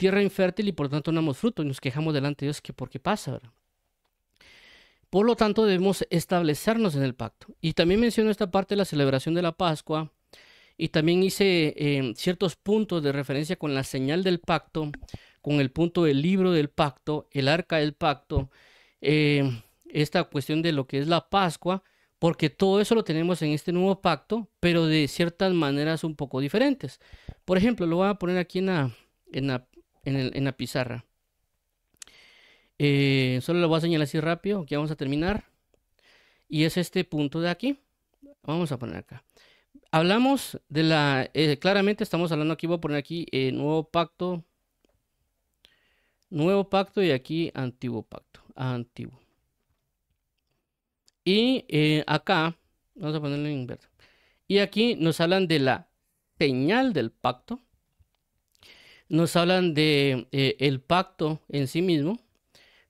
tierra infértil y por lo tanto no damos fruto y nos quejamos delante de Dios que por qué pasa, ¿verdad? Por lo tanto, debemos establecernos en el pacto. Y también menciono esta parte de la celebración de la Pascua. Y también hice ciertos puntos de referencia con la señal del pacto, con el punto del libro del pacto, el arca del pacto, esta cuestión de lo que es la Pascua, porque todo eso lo tenemos en este nuevo pacto, pero de ciertas maneras un poco diferentes. Por ejemplo, lo voy a poner aquí en la, en la pizarra. Solo lo voy a señalar así rápido, que vamos a terminar. Y es este punto de aquí. Vamos a poner acá. Hablamos de claramente estamos hablando aquí, voy a poner aquí nuevo pacto y aquí antiguo pacto, antiguo. Y acá, vamos a ponerlo en verde. Y aquí nos hablan de la señal del pacto, nos hablan de el pacto en sí mismo,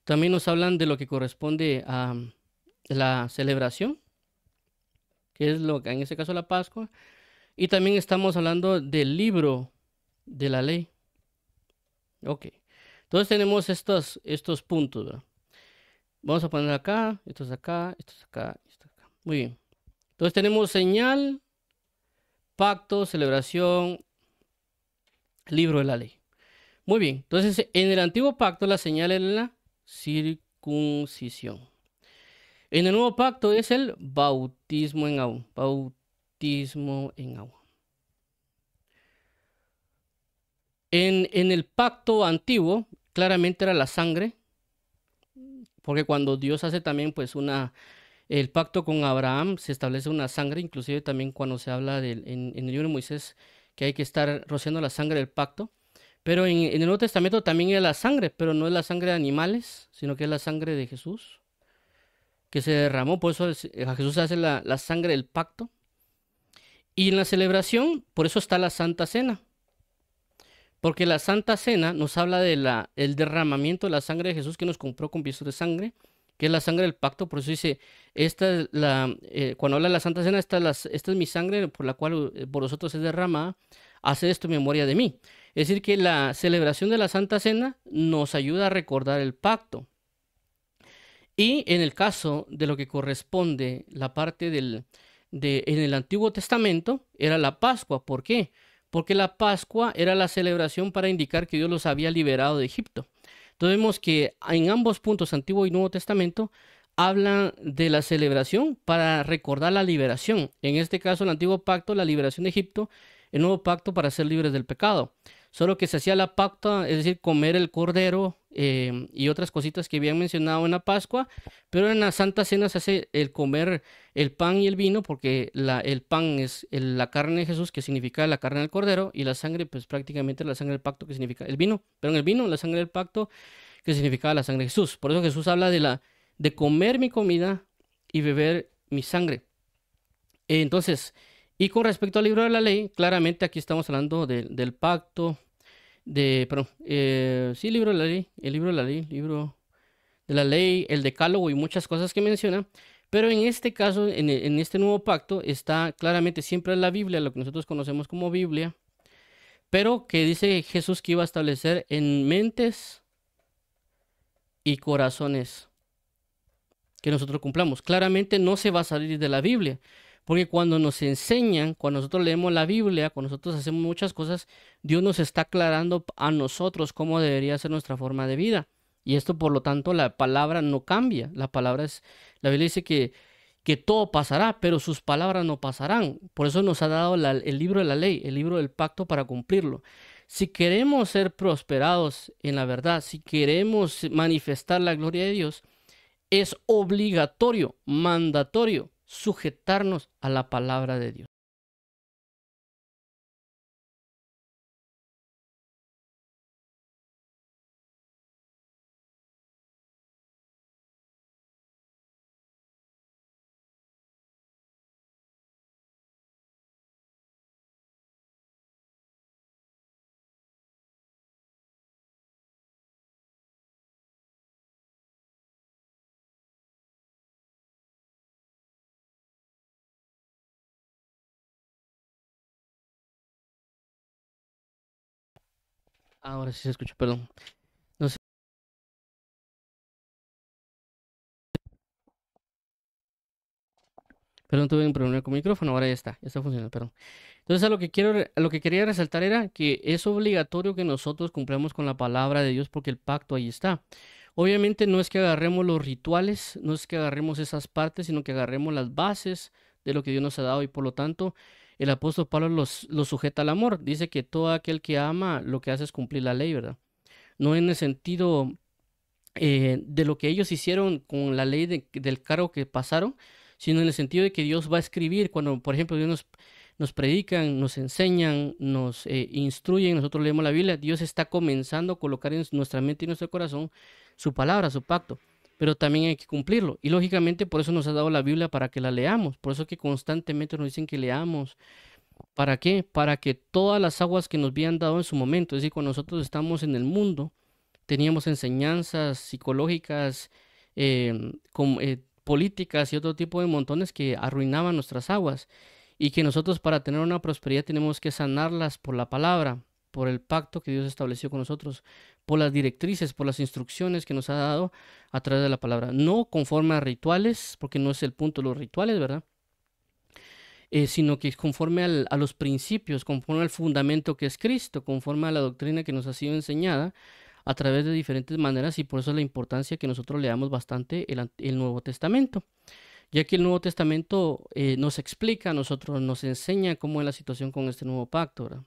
también nos hablan de lo que corresponde a la celebración, que es lo que en este caso la Pascua, y también estamos hablando del libro de la ley. Ok. Entonces tenemos estos puntos, ¿verdad? Vamos a poner acá, esto es acá, esto es acá, esto es acá. Muy bien. Entonces tenemos señal, pacto, celebración, libro de la ley. Muy bien. Entonces en el antiguo pacto la señal era la circuncisión. En el nuevo pacto es el bautismo en agua. Bautismo en agua. En el pacto antiguo, claramente era la sangre, porque cuando Dios hace también pues el pacto con Abraham, se establece una sangre, inclusive también cuando se habla en el libro de Moisés que hay que estar rociando la sangre del pacto. Pero en el Nuevo Testamento también es la sangre, pero no es la sangre de animales, sino que es la sangre de Jesús, que se derramó, por eso a Jesús se hace la sangre del pacto. Y en la celebración, por eso está la Santa Cena, porque la Santa Cena nos habla de el derramamiento de la sangre de Jesús que nos compró con piezas de sangre, que es la sangre del pacto. Por eso dice, cuando habla de la Santa Cena, esta es mi sangre por la cual por vosotros es derramada, haced esto en memoria de mí. Es decir, que la celebración de la Santa Cena nos ayuda a recordar el pacto. Y en el caso de lo que corresponde la parte en el Antiguo Testamento, era la Pascua. ¿Por qué? Porque la Pascua era la celebración para indicar que Dios los había liberado de Egipto. Entonces vemos que en ambos puntos, Antiguo y Nuevo Testamento, hablan de la celebración para recordar la liberación. En este caso, el Antiguo Pacto, la liberación de Egipto, el Nuevo Pacto para ser libres del pecado. Solo que se hacía la Pascua, es decir, comer el cordero y otras cositas que habían mencionado en la Pascua, pero en la Santa Cena se hace el comer el pan y el vino, porque el pan es la carne de Jesús, que significa la carne del cordero, y la sangre, pues prácticamente la sangre del pacto, que significa el vino, pero en el vino, la sangre del pacto, que significaba la sangre de Jesús. Por eso Jesús habla de comer mi comida y beber mi sangre. Entonces, y con respecto al libro de la ley, claramente aquí estamos hablando del pacto, perdón, sí, libro de la ley, el libro de la ley, libro de la ley, el decálogo y muchas cosas que menciona. Pero en este caso, en este nuevo pacto, está claramente siempre la Biblia, lo que nosotros conocemos como Biblia, pero que dice Jesús que iba a establecer en mentes y corazones que nosotros cumplamos. Claramente no se va a salir de la Biblia, porque cuando nos enseñan, cuando nosotros leemos la Biblia, cuando nosotros hacemos muchas cosas, Dios nos está aclarando a nosotros cómo debería ser nuestra forma de vida. Y esto, por lo tanto, la palabra no cambia. La Biblia dice que todo pasará, pero sus palabras no pasarán. Por eso nos ha dado el libro de la ley, el libro del pacto para cumplirlo. Si queremos ser prosperados en la verdad, si queremos manifestar la gloria de Dios, es obligatorio, mandatorio, sujetarnos a la palabra de Dios. Ahora sí se escucha, perdón. No sé, perdón, tuve un problema con el micrófono, ahora ya está funcionando, perdón. Entonces, a lo que quería resaltar era que es obligatorio que nosotros cumplamos con la palabra de Dios porque el pacto ahí está. Obviamente no es que agarremos los rituales, no es que agarremos esas partes, sino que agarremos las bases de lo que Dios nos ha dado y por lo tanto el apóstol Pablo los sujeta al amor. Dice que todo aquel que ama lo que hace es cumplir la ley, ¿verdad? No en el sentido de lo que ellos hicieron con la ley del cargo que pasaron, sino en el sentido de que Dios va a escribir cuando, por ejemplo, nos predican, nos enseñan, nos instruyen, nosotros leemos la Biblia, Dios está comenzando a colocar en nuestra mente y nuestro corazón su palabra, su pacto, pero también hay que cumplirlo. Y lógicamente por eso nos ha dado la Biblia para que la leamos, por eso que constantemente nos dicen que leamos. ¿Para qué? Para que todas las aguas que nos habían dado en su momento, es decir, cuando nosotros estamos en el mundo, teníamos enseñanzas psicológicas, políticas y otro tipo de montones que arruinaban nuestras aguas y que nosotros para tener una prosperidad tenemos que sanarlas por la palabra, por el pacto que Dios estableció con nosotros, por las directrices, por las instrucciones que nos ha dado a través de la palabra, no conforme a rituales, porque no es el punto de los rituales, ¿verdad? Sino que conforme a los principios, conforme al fundamento que es Cristo, conforme a la doctrina que nos ha sido enseñada a través de diferentes maneras y por eso la importancia que nosotros leamos bastante el Nuevo Testamento, ya que el Nuevo Testamento nos explica a nosotros, nos enseña cómo es la situación con este nuevo pacto, ¿verdad?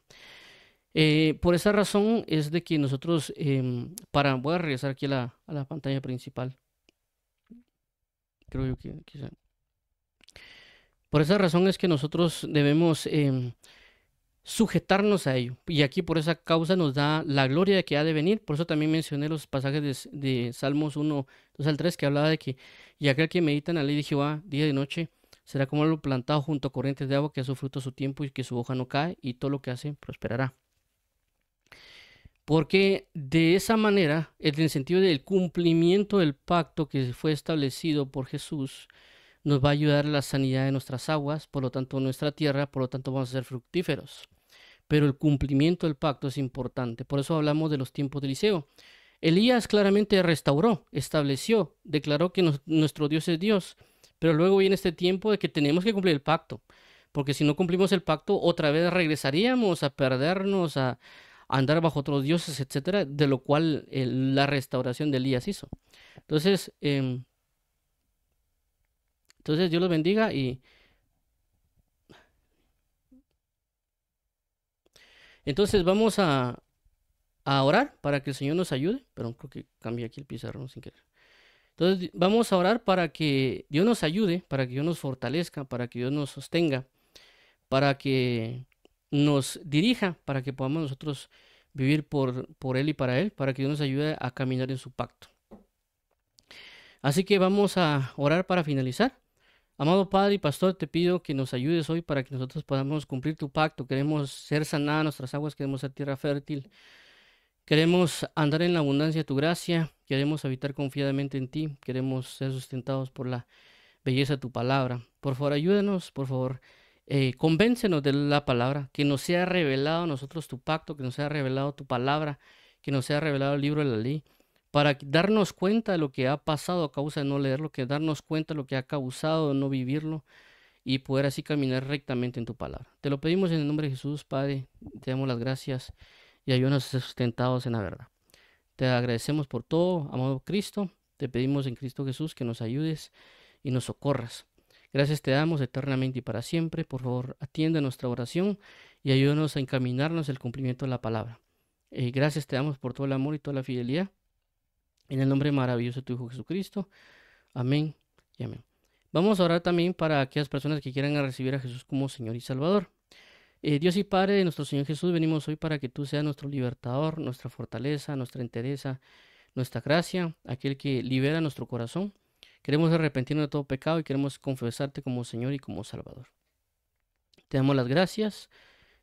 Por esa razón es de que nosotros, voy a regresar aquí a la pantalla principal, creo yo que quizá. Por esa razón es que nosotros debemos sujetarnos a ello. Y aquí por esa causa nos da la gloria de que ha de venir. Por eso también mencioné los pasajes de Salmos 1, 2 al 3 que hablaba de que, y aquel que medita en la ley de Jehová día y noche, será como lo plantado junto a corrientes de agua que da su fruto a su tiempo y que su hoja no cae y todo lo que hace prosperará. Porque de esa manera, en el sentido del cumplimiento del pacto que fue establecido por Jesús, nos va a ayudar a la sanidad de nuestras aguas, por lo tanto nuestra tierra, por lo tanto vamos a ser fructíferos. Pero el cumplimiento del pacto es importante. Por eso hablamos de los tiempos de Eliseo. Elías claramente restauró, estableció, declaró que nuestro Dios es Dios. Pero luego viene este tiempo de que tenemos que cumplir el pacto. Porque si no cumplimos el pacto, otra vez regresaríamos a perdernos, a andar bajo otros dioses, etcétera, de lo cual la restauración de Elías hizo. Entonces, Dios los bendiga y entonces vamos a orar para que el Señor nos ayude. Pero creo que cambié aquí el pizarrón sin querer. Entonces vamos a orar para que Dios nos ayude, para que Dios nos fortalezca, para que Dios nos sostenga, para que nos dirija, para que podamos nosotros vivir por Él y para Él, para que Dios nos ayude a caminar en su pacto. Así que vamos a orar para finalizar. Amado Padre y Pastor, te pido que nos ayudes hoy para que nosotros podamos cumplir tu pacto. Queremos ser sanadas nuestras aguas, queremos ser tierra fértil. Queremos andar en la abundancia de tu gracia, queremos habitar confiadamente en ti, queremos ser sustentados por la belleza de tu palabra. Por favor, ayúdanos, por favor, convéncenos de la palabra, que nos sea revelado a nosotros tu pacto, que nos sea revelado tu palabra, que nos sea revelado el libro de la ley, para darnos cuenta de lo que ha pasado a causa de no leerlo, que darnos cuenta de lo que ha causado de no vivirlo y poder así caminar rectamente en tu palabra. Te lo pedimos en el nombre de Jesús, Padre, te damos las gracias y ayúdanos a ser sustentados en la verdad. Te agradecemos por todo, amado Cristo. Te pedimos en Cristo Jesús que nos ayudes y nos socorras. Gracias te damos eternamente y para siempre. Por favor, atiende nuestra oración y ayúdanos a encaminarnos el cumplimiento de la palabra. Gracias te damos por todo el amor y toda la fidelidad. En el nombre maravilloso de tu Hijo Jesucristo. Amén y amén. Vamos a orar también para aquellas personas que quieran recibir a Jesús como Señor y Salvador. Dios y Padre de nuestro Señor Jesús, venimos hoy para que tú seas nuestro libertador, nuestra fortaleza, nuestra entereza, nuestra gracia, aquel que libera nuestro corazón. Queremos arrepentirnos de todo pecado y queremos confesarte como Señor y como Salvador. Te damos las gracias,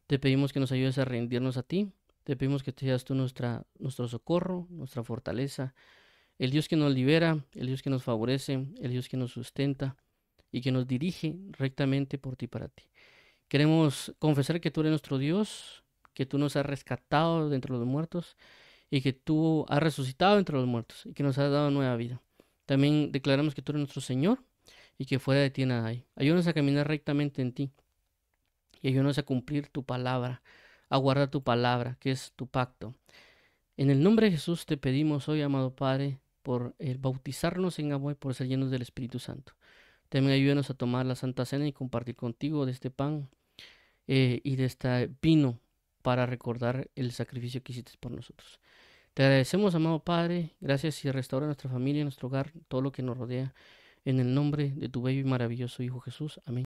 te pedimos que nos ayudes a rendirnos a ti, te pedimos que seas tú nuestro socorro, nuestra fortaleza, el Dios que nos libera, el Dios que nos favorece, el Dios que nos sustenta y que nos dirige rectamente por ti y para ti. Queremos confesar que tú eres nuestro Dios, que tú nos has rescatado de entre los muertos y que tú has resucitado entre los muertos y que nos has dado nueva vida. También declaramos que tú eres nuestro Señor y que fuera de ti nada hay. Ayúdanos a caminar rectamente en ti y ayúdanos a cumplir tu palabra, a guardar tu palabra, que es tu pacto. En el nombre de Jesús te pedimos hoy, amado Padre, por el bautizarnos en agua y por ser llenos del Espíritu Santo. También ayúdanos a tomar la Santa Cena y compartir contigo de este pan y de este vino para recordar el sacrificio que hiciste por nosotros. Te agradecemos, amado Padre, gracias y restaura nuestra familia, nuestro hogar, todo lo que nos rodea, en el nombre de tu bello y maravilloso Hijo Jesús. Amén.